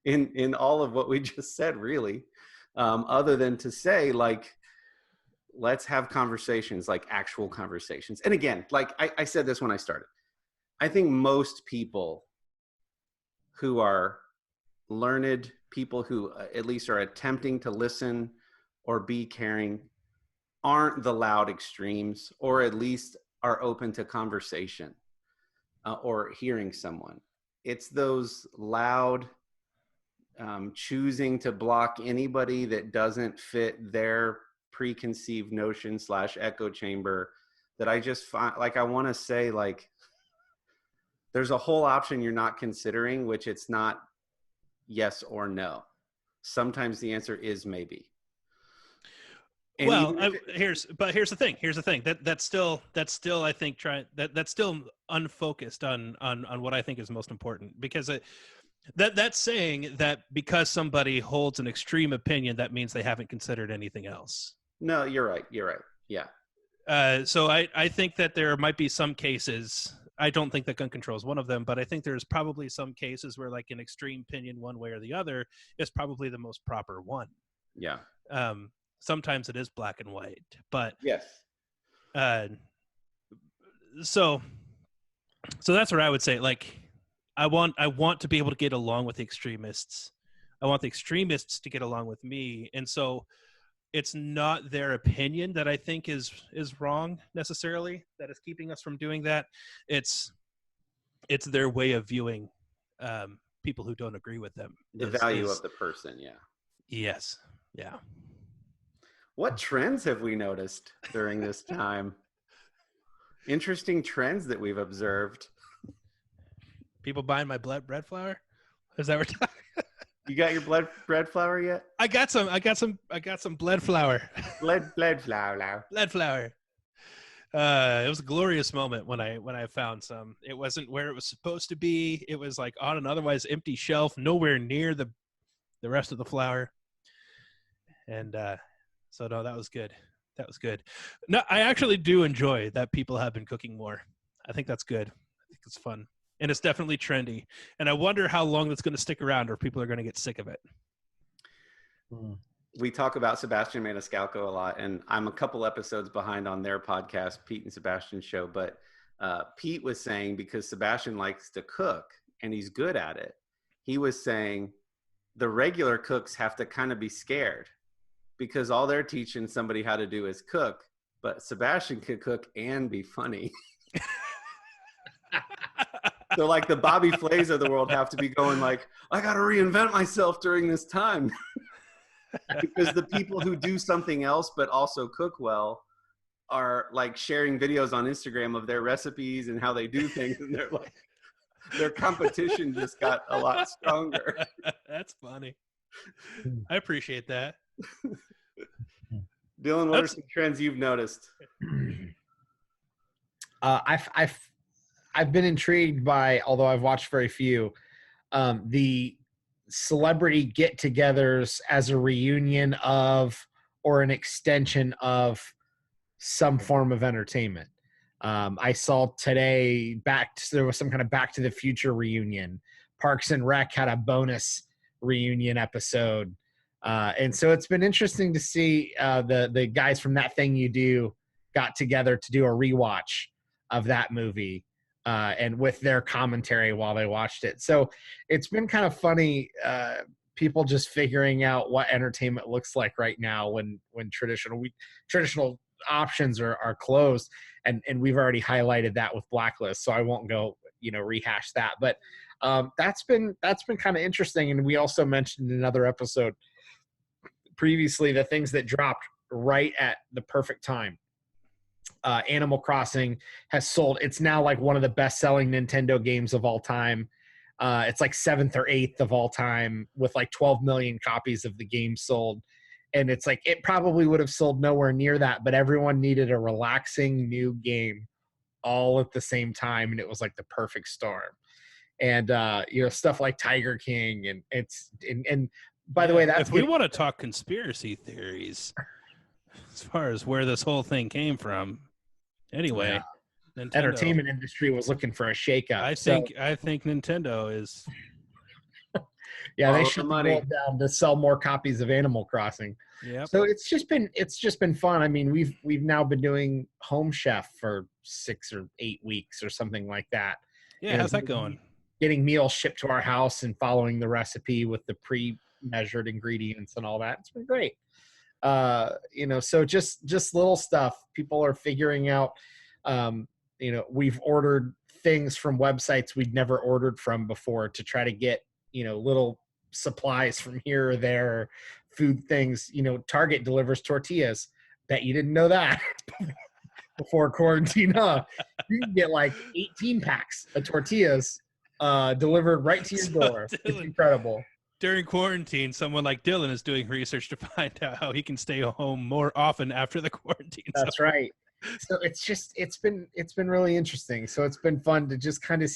in all of what we just said, really, other than to say, like, let's have conversations, like actual conversations. And again, like I said this when I started, I think most people who are learned, people who at least are attempting to listen or be caring, aren't the loud extremes, or at least are open to conversation or hearing someone. It's those loud, choosing to block anybody that doesn't fit their preconceived notion / echo chamber that I just find, like, I want to say, like, there's a whole option you're not considering, which it's not yes or no. Sometimes the answer is maybe. And well, here's the thing. That's still I think that's still unfocused on what I think is most important, because that's saying that because somebody holds an extreme opinion, that means they haven't considered anything else. No, you're right. Yeah. So I think that there might be some cases. I don't think that gun control is one of them, but I think there's probably some cases where like an extreme opinion one way or the other is probably the most proper one. Yeah. Sometimes it is black and white, but yes. So that's what I would say. Like, I want to be able to get along with the extremists. I want the extremists to get along with me. And so it's not their opinion that I think is wrong necessarily that is keeping us from doing that. It's their way of viewing people who don't agree with them. The value of the person. Yeah. Yes. Yeah. What trends have we noticed during this time? Interesting trends that we've observed. People buying my bread flour? Is that what we're talking? You got your bread flour yet? I got some bled flour. Bled flour. Bled flour. It was a glorious moment when I found some. It wasn't where it was supposed to be. It was like on an otherwise empty shelf, nowhere near the rest of the flour. And so no, that was good. That was good. No, I actually do enjoy that people have been cooking more. I think that's good. I think it's fun. And it's definitely trendy. And I wonder how long that's going to stick around, or people are going to get sick of it. We talk about Sebastian Maniscalco a lot, and I'm a couple episodes behind on their podcast, Pete and Sebastian's show. But Pete was saying, because Sebastian likes to cook and he's good at it, he was saying the regular cooks have to kind of be scared because all they're teaching somebody how to do is cook, but Sebastian could cook and be funny. So like the Bobby Flays of the world have to be going like, I got to reinvent myself during this time. Because the people who do something else but also cook well are like sharing videos on Instagram of their recipes and how they do things, and they're like, their competition just got a lot stronger. That's funny. I appreciate that. Dylan, what are some trends you've noticed? I've been intrigued by, although I've watched very few, the celebrity get-togethers as a reunion of or an extension of some form of entertainment. I saw today there was some kind of Back to the Future reunion. Parks and Rec had a bonus reunion episode. And so it's been interesting to see the guys from That Thing You Do got together to do a rewatch of that movie and with their commentary while they watched it. So it's been kind of funny, people just figuring out what entertainment looks like right now when traditional options are closed. And we've already highlighted that with Blacklist, so I won't go, rehash that. But that's been kind of interesting. And we also mentioned in another episode previously the things that dropped right at the perfect time. Animal Crossing has sold. It's now like one of the best-selling Nintendo games of all time. It's like 7th or 8th of all time with like 12 million copies of the game sold. And it's like it probably would have sold nowhere near that, but everyone needed a relaxing new game all at the same time, and it was like the perfect storm. And stuff like Tiger King, and by the way, that's if we want to talk conspiracy theories as far as where this whole thing came from. Anyway, Nintendo, entertainment industry was looking for a shakeup. I think Nintendo is. Yeah, they should go down to sell more copies of Animal Crossing. Yeah. So it's just been fun. I mean, we've now been doing Home Chef for 6 or 8 weeks or something like that. Yeah, how's that going? Getting meals shipped to our house and following the recipe with the pre-measured ingredients and all that. It's been great. So just little stuff. People are figuring out. We've ordered things from websites we'd never ordered from before to try to get little supplies from here or there, food things. Target delivers tortillas. Bet you didn't know that before quarantine, huh? You can get like 18 packs of tortillas delivered right to your door. Dylan, it's incredible. During quarantine, someone like Dylan is doing research to find out how he can stay home more often after the quarantine. That's right. So it's been really interesting. So it's been fun to just kind of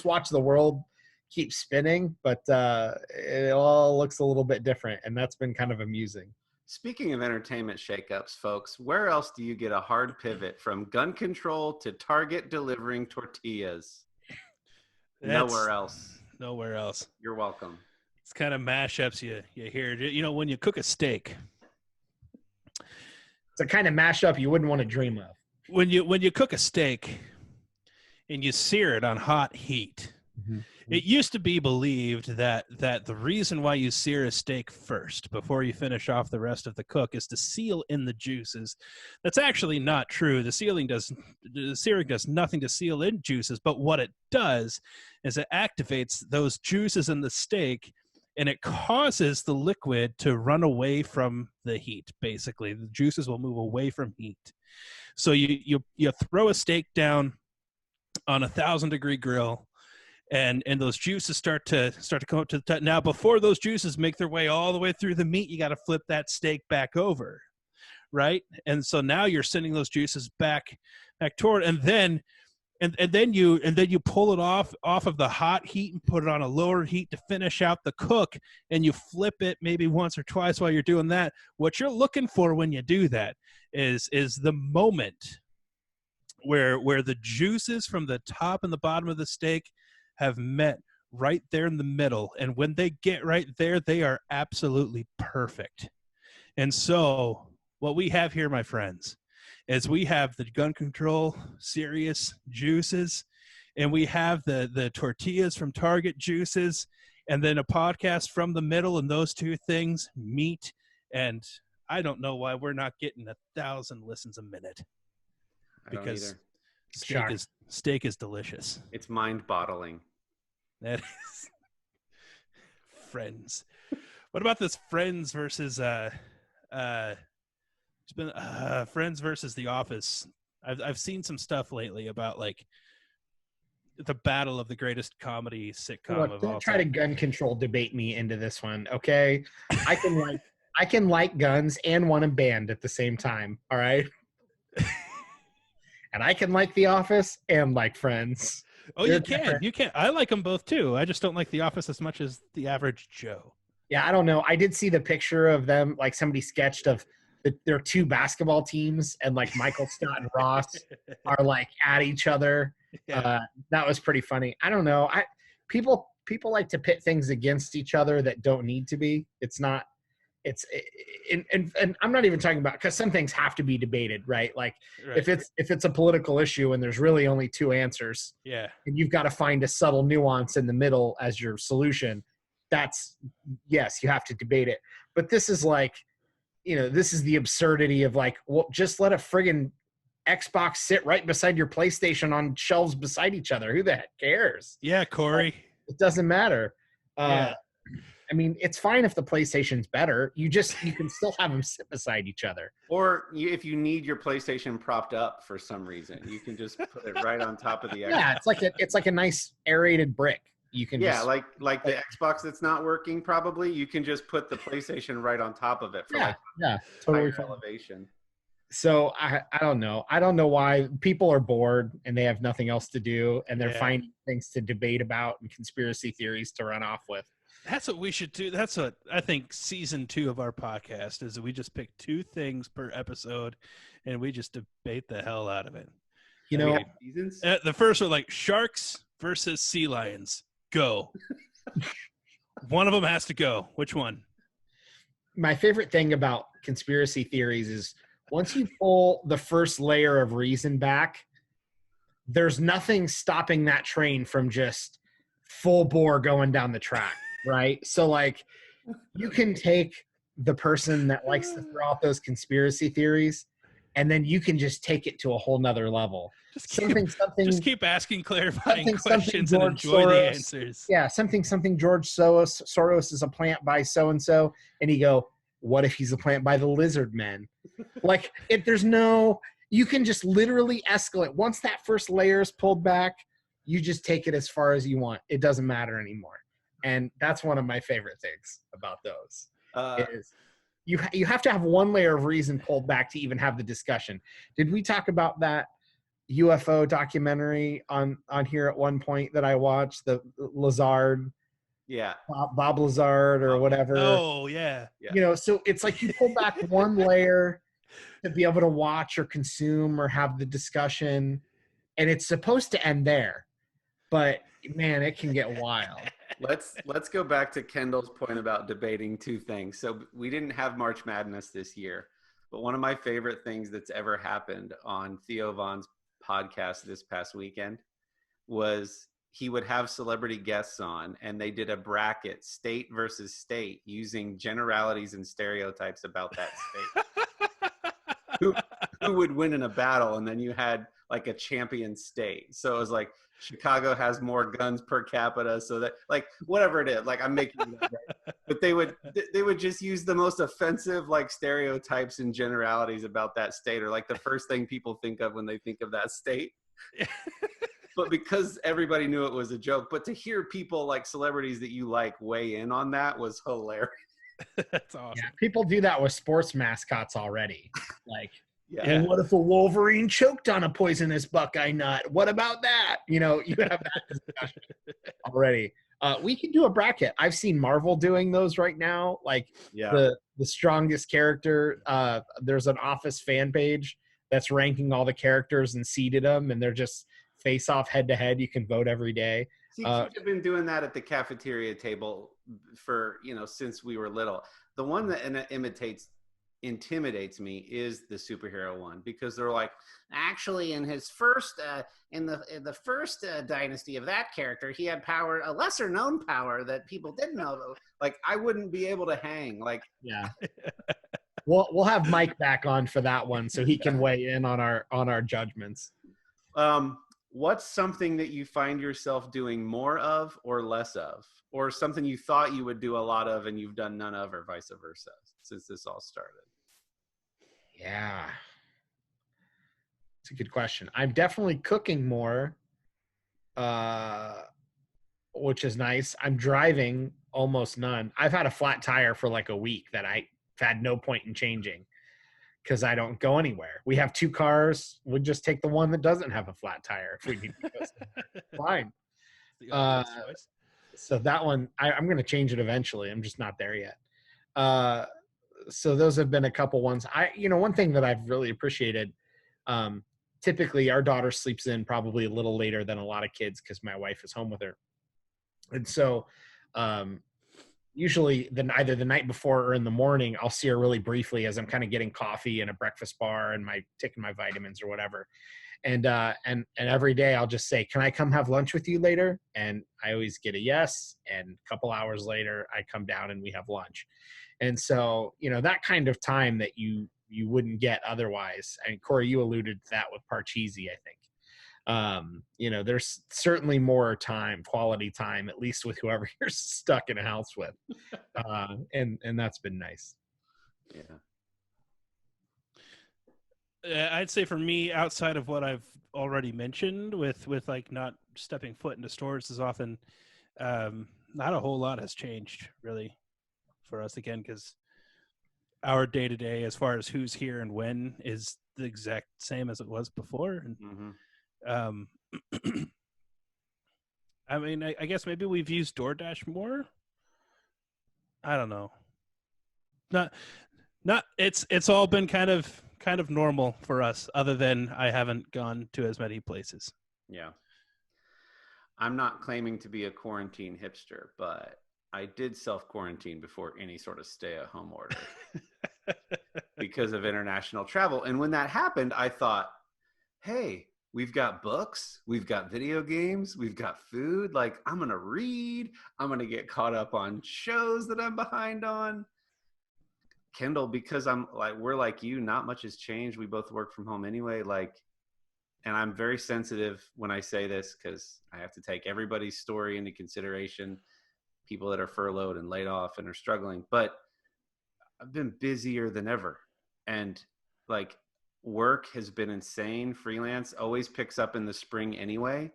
watch the world keep spinning, but it all looks a little bit different, and that's been kind of amusing. Speaking of entertainment shakeups, folks, where else do you get a hard pivot from gun control to Target delivering tortillas? Nowhere else. Nowhere else. You're welcome. It's kind of mashups you hear. When you cook a steak. It's a kind of mashup you wouldn't want to dream of. When you cook a steak and you sear it on hot heat, mm-hmm. It used to be believed that the reason why you sear a steak first before you finish off the rest of the cook is to seal in the juices. That's actually not true. The searing does nothing to seal in juices, but what it does is it activates those juices in the steak, and it causes the liquid to run away from the heat. Basically, the juices will move away from heat. So you throw a steak down on 1,000-degree grill, and those juices start to come up to the top. Now, before those juices make their way all the way through the meat, you got to flip that steak back over, right? And so now you're sending those juices back toward, and then you pull it off of the hot heat and put it on a lower heat to finish out the cook, and you flip it maybe once or twice while you're doing that. What you're looking for when you do that is the moment where the juices from the top and the bottom of the steak have met right there in the middle. And when they get right there, they are absolutely perfect. And so what we have here, my friends, is we have the gun control serious juices, and we have the tortillas from Target juices, and then a podcast from the middle, and those two things meet. And I don't know why we're not getting 1,000 listens a minute. Because steak is delicious. It's mind-boggling. That is. Friends. What about this Friends versus Friends versus The Office? I've seen some stuff lately about like the battle of the greatest comedy sitcom of all time. Don't try to gun control debate me into this one, okay? I can like guns and want a band at the same time. All right. And I can like The Office and like Friends. Oh, you can. I like them both too. I just don't like The Office as much as the average Joe. Yeah, I don't know. I did see the picture of them, like somebody sketched of their two basketball teams, and like Michael Scott and Ross are like at each other. Yeah. That was pretty funny. I don't know. People like to pit things against each other that don't need to be. And I'm not even talking about, because some things have to be debated, right? Like if it's a political issue and there's really only two answers, yeah, and you've got to find a subtle nuance in the middle as your solution, yes, you have to debate it. But this is like, this is the absurdity of like, well, just let a friggin' Xbox sit right beside your PlayStation on shelves beside each other. Who the heck cares? Yeah, Corey. It doesn't matter. Yeah. I mean, it's fine if the PlayStation's better. You can still have them sit beside each other. Or if you need your PlayStation propped up for some reason, you can just put it right on top of the Xbox. Yeah, it's like a nice aerated brick. You can like the Xbox that's not working. Probably you can just put the PlayStation right on top of it for totally higher elevation. So I don't know. I don't know why people are bored and they have nothing else to do, and they're finding things to debate about and conspiracy theories to run off with. That's what we should do. That's what I think season 2 of our podcast is. That we just pick 2 things per episode and we just debate the hell out of it. The first one, like sharks versus sea lions. Go. One of them has to go. Which one? My favorite thing about conspiracy theories is once you pull the first layer of reason back, there's nothing stopping that train from just full bore going down the track, right? So like you can take the person that likes to throw out those conspiracy theories, and then you can just take it to a whole nother level. Just keep asking clarifying questions and enjoy the answers. Yeah, something George Soros is a plant by so-and-so, and you go, what if he's a plant by the lizard men? Like, you can just literally escalate. Once that first layer is pulled back, you just take it as far as you want. It doesn't matter anymore. And that's one of my favorite things about those. Is you have to have one layer of reason pulled back to even have the discussion. Did we talk about that UFO documentary on here at one point that I watched, the Lazard? Yeah. Bob Lazard or whatever. Oh, yeah. So it's like you pull back one layer to be able to watch or consume or have the discussion, and it's supposed to end there. But man, it can get wild. Let's go back to Kendall's point about debating 2 things. So we didn't have March Madness this year, but one of my favorite things that's ever happened on Theo Vaughn's podcast this past weekend was he would have celebrity guests on, and they did a bracket, state versus state, using generalities and stereotypes about that state. who would win in a battle, and then you had like a champion state. So it was like Chicago has more guns per capita, so that, like, whatever it is, like I'm making it up, right? But they would just use the most offensive like stereotypes and generalities about that state, or like the first thing people think of when they think of that state. But because everybody knew it was a joke, but to hear people like celebrities that you like weigh in on that was hilarious. That's awesome. Yeah, people do that with sports mascots already. Like, yeah. Well, what if a Wolverine choked on a poisonous Buckeye nut? What about that? You have that discussion already. We can do a bracket. I've seen Marvel doing those right now. Like the strongest character. There's an Office fan page that's ranking all the characters and seeded them, and they're just face off head to head. You can vote every day. See, kids have been doing that at the cafeteria table for since we were little. The one that intimidates me is the superhero one, because they're like, actually in his first in the first dynasty of that character, he had power, a lesser known power that people didn't know. Like, I wouldn't be able to hang. Like, yeah. We'll have Mike back on for that one so he can weigh in on our judgments. What's something that you find yourself doing more of or less of, or something you thought you would do a lot of and you've done none of, or vice versa, since this all started? Yeah. It's a good question. I'm definitely cooking more, which is nice. I'm driving almost none. I've had a flat tire for like a week that I've had no point in changing because I don't go anywhere. We have 2 cars. We'd just take the one that doesn't have a flat tire if we need to go somewhere. Fine. So that one, I'm going to change it eventually. I'm just not there yet. So those have been a couple ones. One thing that I've really appreciated, typically our daughter sleeps in probably a little later than a lot of kids because my wife is home with her. And so usually either the night before or in the morning, I'll see her really briefly as I'm kind of getting coffee and a breakfast bar and taking my vitamins or whatever. And every day I'll just say, can I come have lunch with you later? And I always get a yes. And a couple hours later, I come down and we have lunch. And so, that kind of time that you wouldn't get otherwise. I mean, Corey, you alluded to that with Parcheesi, I think. There's certainly more time, quality time, at least with whoever you're stuck in a house with. And that's been nice. Yeah. I'd say for me, outside of what I've already mentioned with like not stepping foot into stores as often, not a whole lot has changed really for us again, because our day to day, as far as who's here and when, is the exact same as it was before. And I mean, I guess maybe we've used DoorDash more. I don't know. Not. It's all been kind of normal for us, other than I haven't gone to as many places. Yeah. I'm not claiming to be a quarantine hipster, but I did self-quarantine before any sort of stay-at-home order because of international travel. And when that happened, I thought, hey, we've got books, we've got video games, we've got food. Like, I'm going to read. I'm going to get caught up on shows that I'm behind on. Kendall, because we're like you, not much has changed. We both work from home anyway. And I'm very sensitive when I say this because I have to take everybody's story into consideration, people that are furloughed and laid off and are struggling. But I've been busier than ever. And work has been insane. Freelance always picks up in the spring anyway.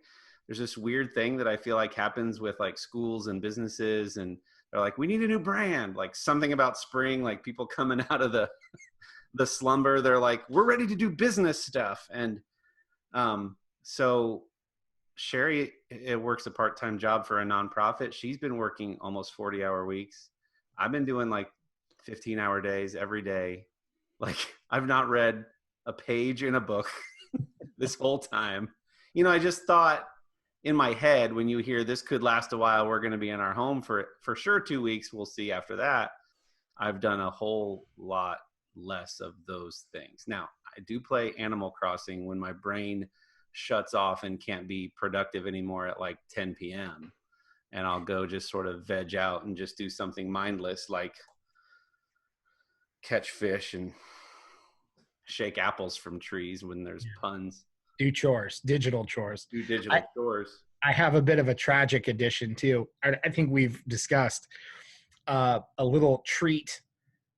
There's this weird thing that I feel like happens with schools and businesses, and they're like, we need a new brand, something about spring, people coming out of the slumber. They're like, we're ready to do business stuff. And so Sherry, it works a part-time job for a nonprofit. She's been working almost 40-hour weeks. I've been doing 15-hour days every day. I've not read a page in a book this whole time. I just thought in my head, when you hear this could last a while, we're going to be in our home for sure 2 weeks. We'll see after that. I've done a whole lot less of those things. Now, I do play Animal Crossing when my brain shuts off and can't be productive anymore at 10 p.m. And I'll go just sort of veg out and just do something mindless like catch fish and shake apples from trees when there's puns. Do chores, digital chores. Do digital chores. I have a bit of a tragic addition too. I think we've discussed a little treat,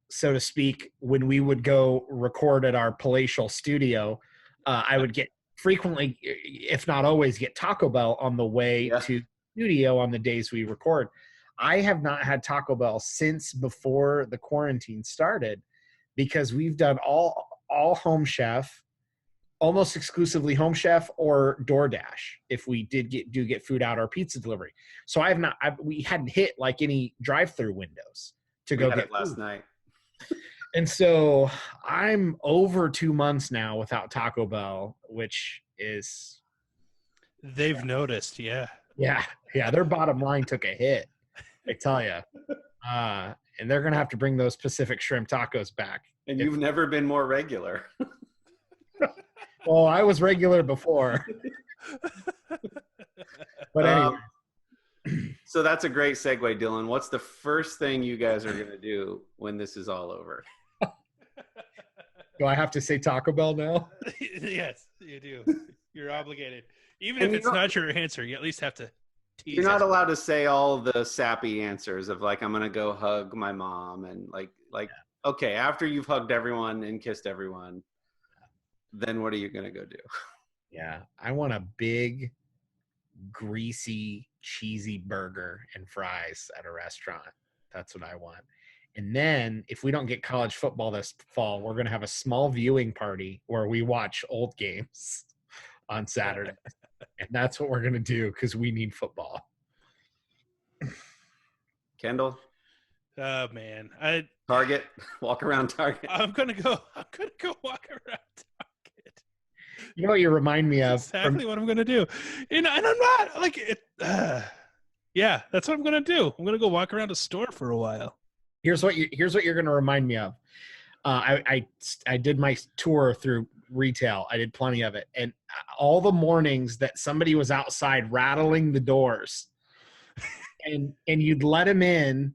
so to speak, when we would go record at our palatial studio. I would get frequently, if not always, get Taco Bell on the way to studio on the days we record. I have not had Taco Bell since before the quarantine started because we've done all Home Chef, almost exclusively Home Chef or DoorDash if we do get food out or pizza delivery. So we hadn't hit any drive-through windows to go get last food. night. And so I'm over 2 months now without Taco Bell, which is... They've noticed, yeah. Yeah, their bottom line took a hit, I tell you. And they're going to have to bring those Pacific shrimp tacos back. And you've never been more regular. Well, I was regular before. But anyway. So that's a great segue, Dylan. What's the first thing you guys are going to do when this is all over? Do I have to say Taco Bell now? Yes, you do. You're obligated. Even And if you it's don't- not your answer, you at least have to tease You're not it. allowed to say all the sappy answers of like, I'm going to go hug my mom. And okay, after you've hugged everyone and kissed everyone, then what are you going to go do? Yeah, I want a big, greasy, cheesy burger and fries at a restaurant. That's what I want. And then if we don't get college football this fall, we're going to have a small viewing party where we watch old games on Saturday. And that's what we're going to do because we need football. Kendall, Oh man, Target, walk around Target. I'm gonna go walk around Target. You know what you remind me of? Exactly what I'm gonna do. And I'm not like it. Yeah, that's what I'm gonna do. I'm gonna go walk around a store for a while. Here's what you're going to remind me of. I did my tour through retail. I did plenty of it, and all the mornings that somebody was outside rattling the doors, and you'd let them in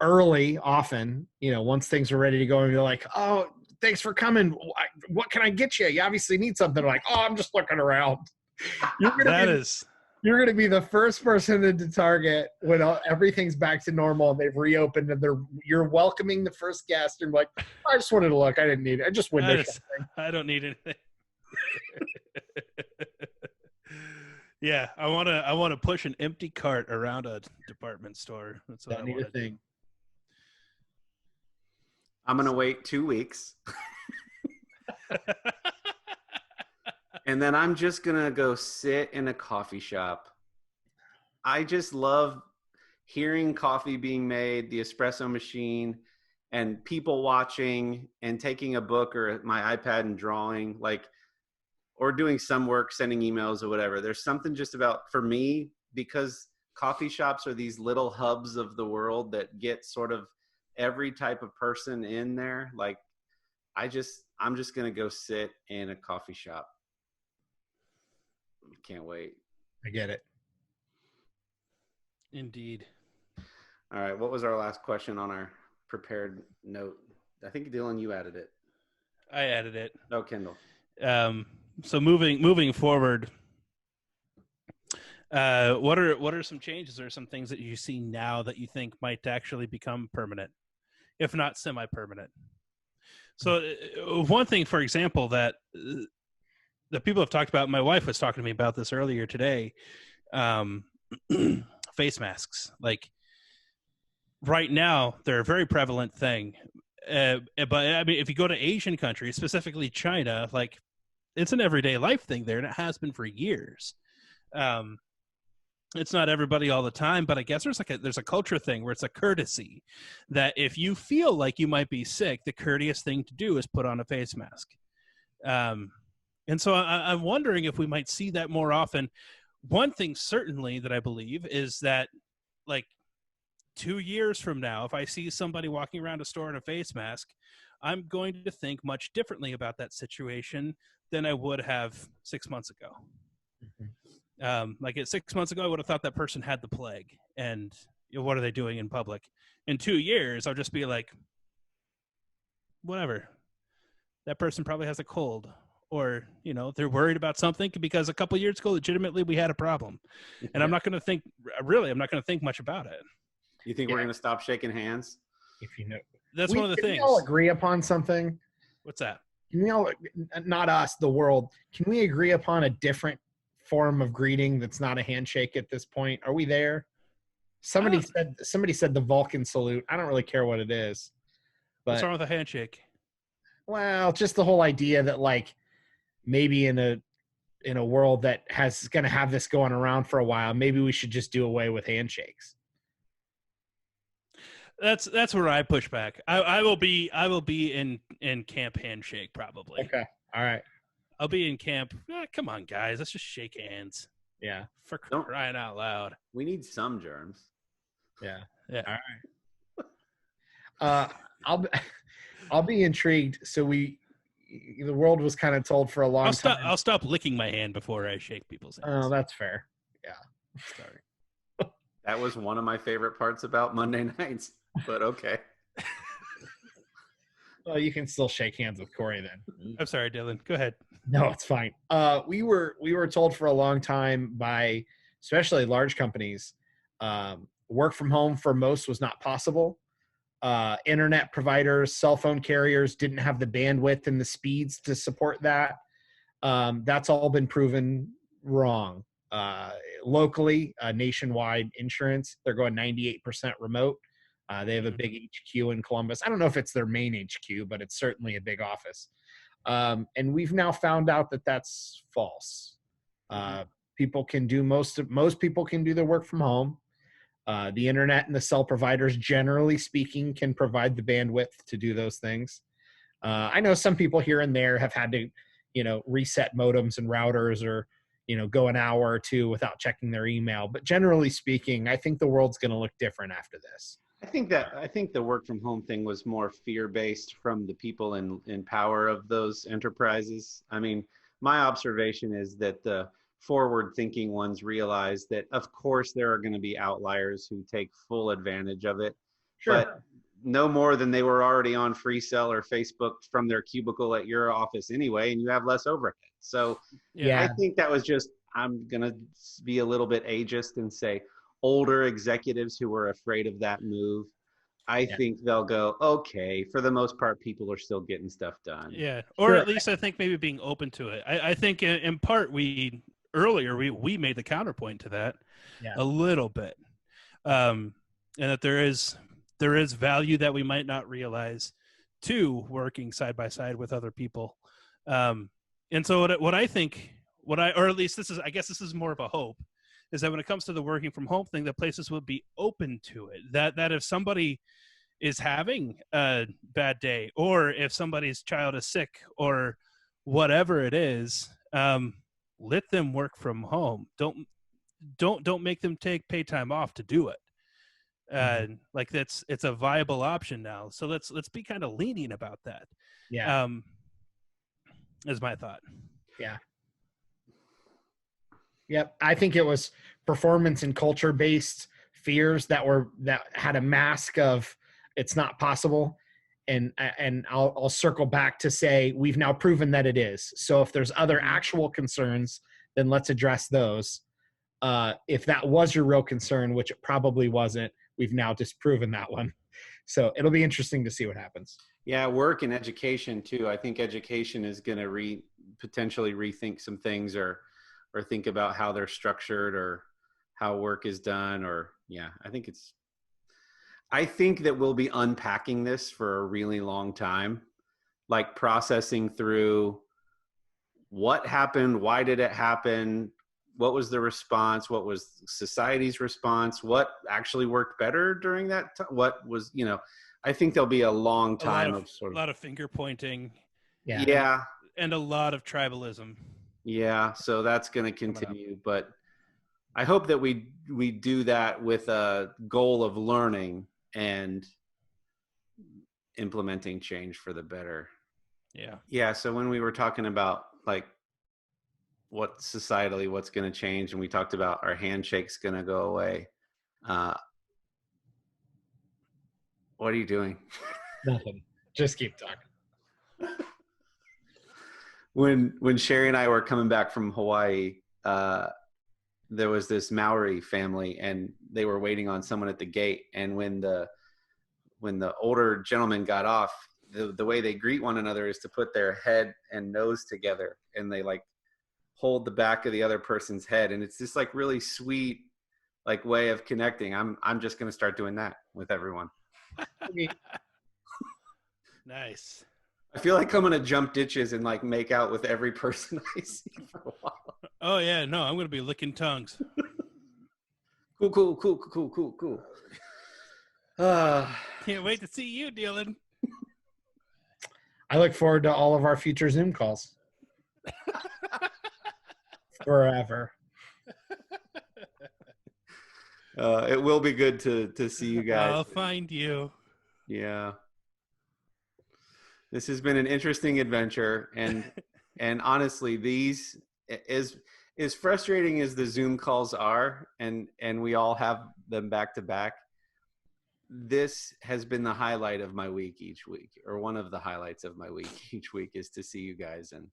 early, often. Once things were ready to go, and you're like, "Oh, thanks for coming. What can I get you? You obviously need something." They're like, "Oh, I'm just looking around." You're going to be the first person into Target when everything's back to normal and they've reopened and you're welcoming the first guest. And like, I just wanted to look. I didn't need it. I just window shopping. I don't need anything. Yeah, I want to push an empty cart around a department store. That's what Don't I need a thing. I'm going to wait 2 weeks. And then I'm just going to go sit in a coffee shop. I just love hearing coffee being made, the espresso machine, and people watching and taking a book or my iPad and drawing, or doing some work, sending emails or whatever. There's something just about, for me, because coffee shops are these little hubs of the world that get sort of every type of person in there. I'm just going to go sit in a coffee shop. Can't wait. I get it. Indeed. All right. What was our last question on our prepared note? I think, Dylan, you added it. I added it. Oh, Kendall. So moving forward, what are some changes or some things that you see now that you think might actually become permanent, if not semi-permanent? So one thing, for example, that people have talked about, my wife was talking to me about this earlier today, face masks. Like right now, they're a very prevalent thing. But I mean, if you go to Asian countries, specifically China, like it's an everyday life thing there, and it has been for years. It's not everybody all the time, but I guess there's a culture thing where it's a courtesy that if you feel like you might be sick, the courteous thing to do is put on a face mask. And so I'm wondering if we might see that more often. One thing certainly that I believe is that, like 2 years from now, if I see somebody walking around a store in a face mask, I'm going to think much differently about that situation than I would have 6 months ago. Like 6 months ago, I would have thought that person had the plague, and what are they doing in public? In 2 years, I'll just be like, whatever. That person probably has a cold. Or, they're worried about something because a couple of years ago, legitimately, we had a problem. And I'm not going to think much about it. You think we're going to stop shaking hands? That's one of the things. Can we all agree upon something? What's that? Can we all, not us, the world, can we agree upon a different form of greeting that's not a handshake at this point? Are we there? Somebody said the Vulcan salute. I don't really care what it is. But, what's wrong with a handshake? Well, just the whole idea that maybe in a world that has going to have this going around for a while, maybe we should just do away with handshakes. That's where I push back. I will be in camp handshake probably. Okay. All right. I'll be in camp. Come on, guys. Let's just shake hands. Yeah. For crying out loud. We need some germs. Yeah. Yeah. All right. I'll be intrigued. So the world was kind of told for a long time. I'll stop licking my hand before I shake people's hands. Oh, that's fair. Yeah. Sorry. That was one of my favorite parts about Monday nights, but okay. Well, you can still shake hands with Corey then. I'm sorry, Dylan. Go ahead. No, it's fine. We were told for a long time by especially large companies, work from home for most was not possible. Internet providers, cell phone carriers didn't have the bandwidth and the speeds to support that. That's all been proven wrong. Locally, nationwide insurance, they're going 98% remote. They have a big HQ in Columbus. I don't know if it's their main HQ, but it's certainly a big office. And we've now found out that that's false. People can do most people can do their work from home. The internet and the cell providers, generally speaking, can provide the bandwidth to do those things. I know some people here and there have had to, reset modems and routers or, go an hour or two without checking their email. But generally speaking, I think the world's going to look different after this. I think the work from home thing was more fear-based from the people in power of those enterprises. I mean, my observation is that the forward-thinking ones realize that, of course, there are going to be outliers who take full advantage of it, Sure. but no more than they were already on Free Cell or Facebook from their cubicle at your office anyway, and you have less overhead. So Yeah. I think that was just, I'm going to be a little bit ageist and say older executives who were afraid of that move. I think they'll go, okay, for the most part, people are still getting stuff done. Yeah. Or at least I think maybe being open to it. I think in part we made the counterpoint to that a little bit. And that there is value that we might not realize to working side by side with other people. And so what I think, or at least I guess this is more of a hope, is that when it comes to the working from home thing, that places would be open to it. That if somebody is having a bad day, or if somebody's child is sick, or whatever it is, let them work from home. Don't make them pay time off to do it. Like it's a viable option now. So let's be kind of lenient about that. Yeah. Is my thought. Yeah. Yep. I think it was performance and culture based fears that had a mask of it's not possible. And I'll circle back to say we've now proven that it is. So if there's other actual concerns, then let's address those. If that was your real concern, which it probably wasn't, we've now disproven that one. So it'll be interesting to see what happens. Yeah, work and education too. I think education is going to potentially rethink some things or think about how they're structured or how work is done. I think that we'll be unpacking this for a really long time, like processing through what happened, why did it happen, what was the response, what was society's response, what actually worked better during that time, what was, I think there'll be a long time of a lot of finger pointing. Yeah. And a lot of tribalism. Yeah. So that's going to continue, but I hope that we do that with a goal of learning and implementing change for the better. Yeah. Yeah. So when we were talking about like what's going to change, and we talked about our handshake's going to go away. What are you doing? Nothing. Just keep talking. When Sherry and I were coming back from Hawaii, there was this Maori family, and they were waiting on someone at the gate. And when the older gentleman got off, the way they greet one another is to put their head and nose together, and they like hold the back of the other person's head, and it's this like really sweet like way of connecting. I'm just going to start doing that with everyone. Nice. I feel like I'm going to jump ditches and like make out with every person I see for a while. Oh yeah, no, I'm going to be licking tongues. Cool. Can't wait to see you, Dylan. I look forward to all of our future Zoom calls. Forever. It will be good to see you guys. I'll find you. Yeah. This has been an interesting adventure, and honestly, these as frustrating as the Zoom calls are, and we all have them back to back. this has been the highlight of my week each week, or one of the highlights of my week each week, is to see you guys and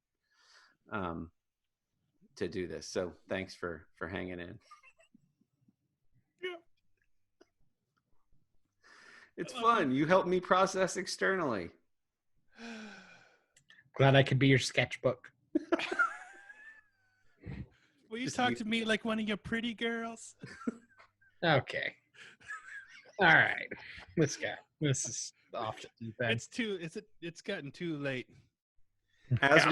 to do this. So thanks for hanging in. Yeah. It's fun. You help me process externally. Glad I could be your sketchbook. Will you talk to me like one of your pretty girls? Okay. All right. This is off the deep end. It's gotten too late. As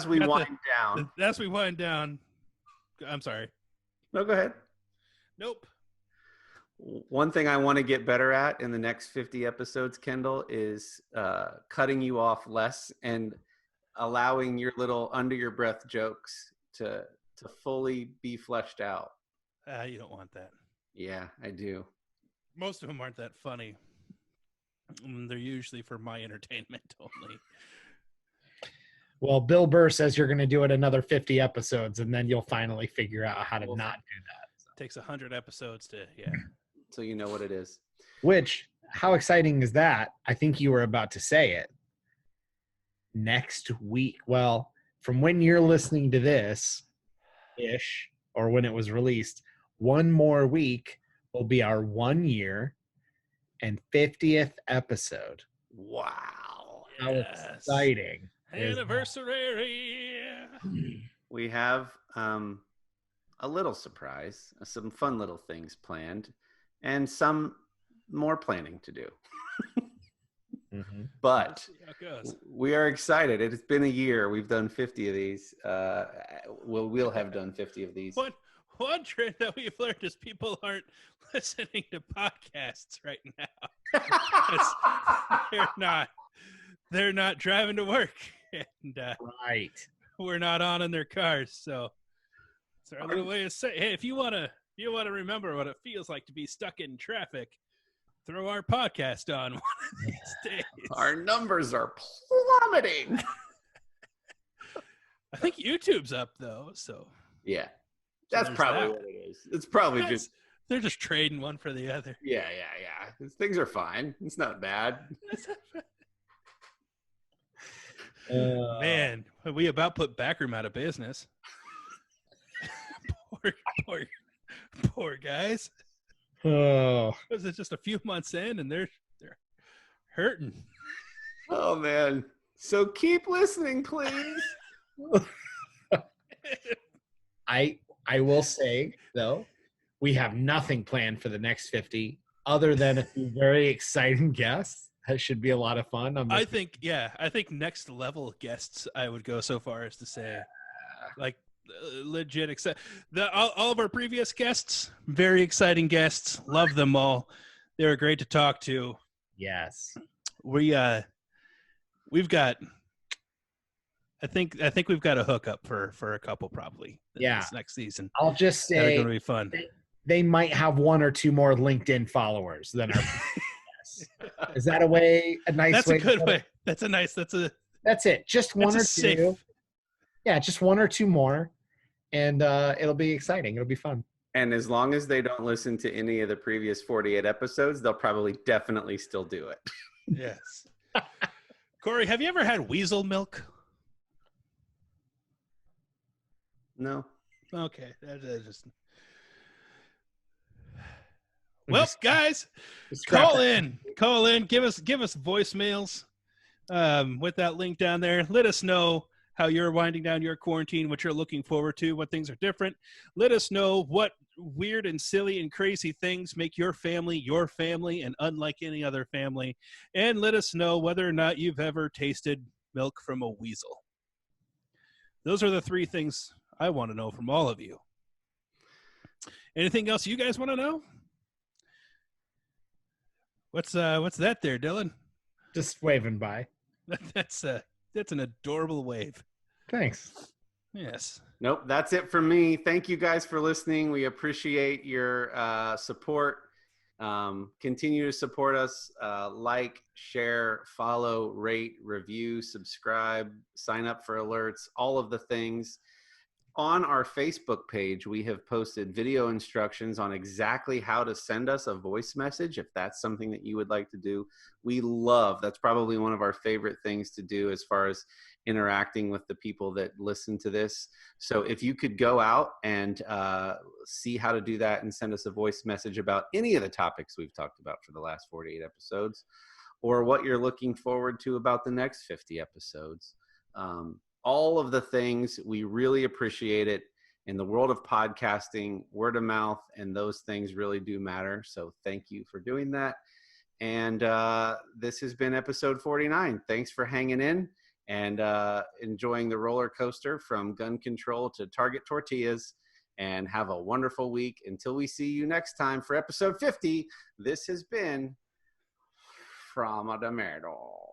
we wind down. As we wind down. I'm sorry. No, go ahead. Nope. One thing I want to get better at in the next 50 episodes, Kendall, is cutting you off less and allowing your little under your breath jokes to fully be fleshed out. You don't want that. Yeah, I do. Most of them aren't that funny. They're usually for my entertainment only. Well, Bill Burr says you're going to do it another 50 episodes, and then you'll finally figure out how to not do that. So. It takes 100 episodes to, So you know what it is. Which, how exciting is that? I think you were about to say it. Next week. Well, from when you're listening to this, ish, or when it was released, one more week will be our 1 year and 50th episode. Wow. How exciting. Anniversary. We have a little surprise, some fun little things planned, and some more planning to do. Mm-hmm. But we are excited. It's been a year. We've done 50 of these. We'll have done 50 of these. One trend that we've learned is people aren't listening to podcasts right now. They're not driving to work, and right. We're not on in their cars. So it's our little way of saying, hey, if you want to remember what it feels like to be stuck in traffic, throw our podcast on one of these days. Our numbers are plummeting. I think YouTube's up though, so yeah, that's probably what it is. It's probably they're just trading one for the other. Yeah. Things are fine. It's not bad. Man, we about put Backroom out of business. poor guys. Oh, Was it just a few months in, and they're hurting? Oh man! So keep listening, please. I will say though, we have nothing planned for the next 50 other than a few very exciting guests. That should be a lot of fun. I think next level guests, I would go so far as to say, like legit excited. All of our previous guests, very exciting guests. Love them all. They were great to talk to. Yes. We've got. I think we've got a hookup for a couple probably. This next season. I'll just say they're going to be fun. They might have one or two more LinkedIn followers than our. Is that a nice That's way? That's a good way. That's it. Just one or two. Safe. Yeah, just one or two more. And it'll be exciting. It'll be fun. And as long as they don't listen to any of the previous 48 episodes, they'll probably definitely still do it. Yes. Corey, have you ever had weasel milk? No. Okay. Well, guys, call in. Give us voicemails with that link down there. Let us know how you're winding down your quarantine, what you're looking forward to, what things are different. Let us know what weird and silly and crazy things make your family and unlike any other family. And let us know whether or not you've ever tasted milk from a weasel. Those are the three things I want to know from all of you. Anything else you guys want to know? What's that there, Dylan? Just waving by. That's an adorable wave. Thanks. Yes. Nope, that's it for me. Thank you guys for listening. We appreciate your support. Continue to support us. Like, share, follow, rate, review, subscribe, sign up for alerts, all of the things. on our Facebook page, we have posted video instructions on exactly how to send us a voice message. If that's something that you would like to do, that's probably one of our favorite things to do as far as interacting with the people that listen to this. So if you could go out and see how to do that and send us a voice message about any of the topics we've talked about for the last 48 episodes, or what you're looking forward to about the next 50 episodes. All of the things, we really appreciate it. In the world of podcasting, word of mouth and those things really do matter. So thank you for doing that. And this has been episode 49. Thanks for hanging in and enjoying the roller coaster from gun control to Target tortillas. And have a wonderful week. Until we see you next time for episode 50, this has been From the Middle.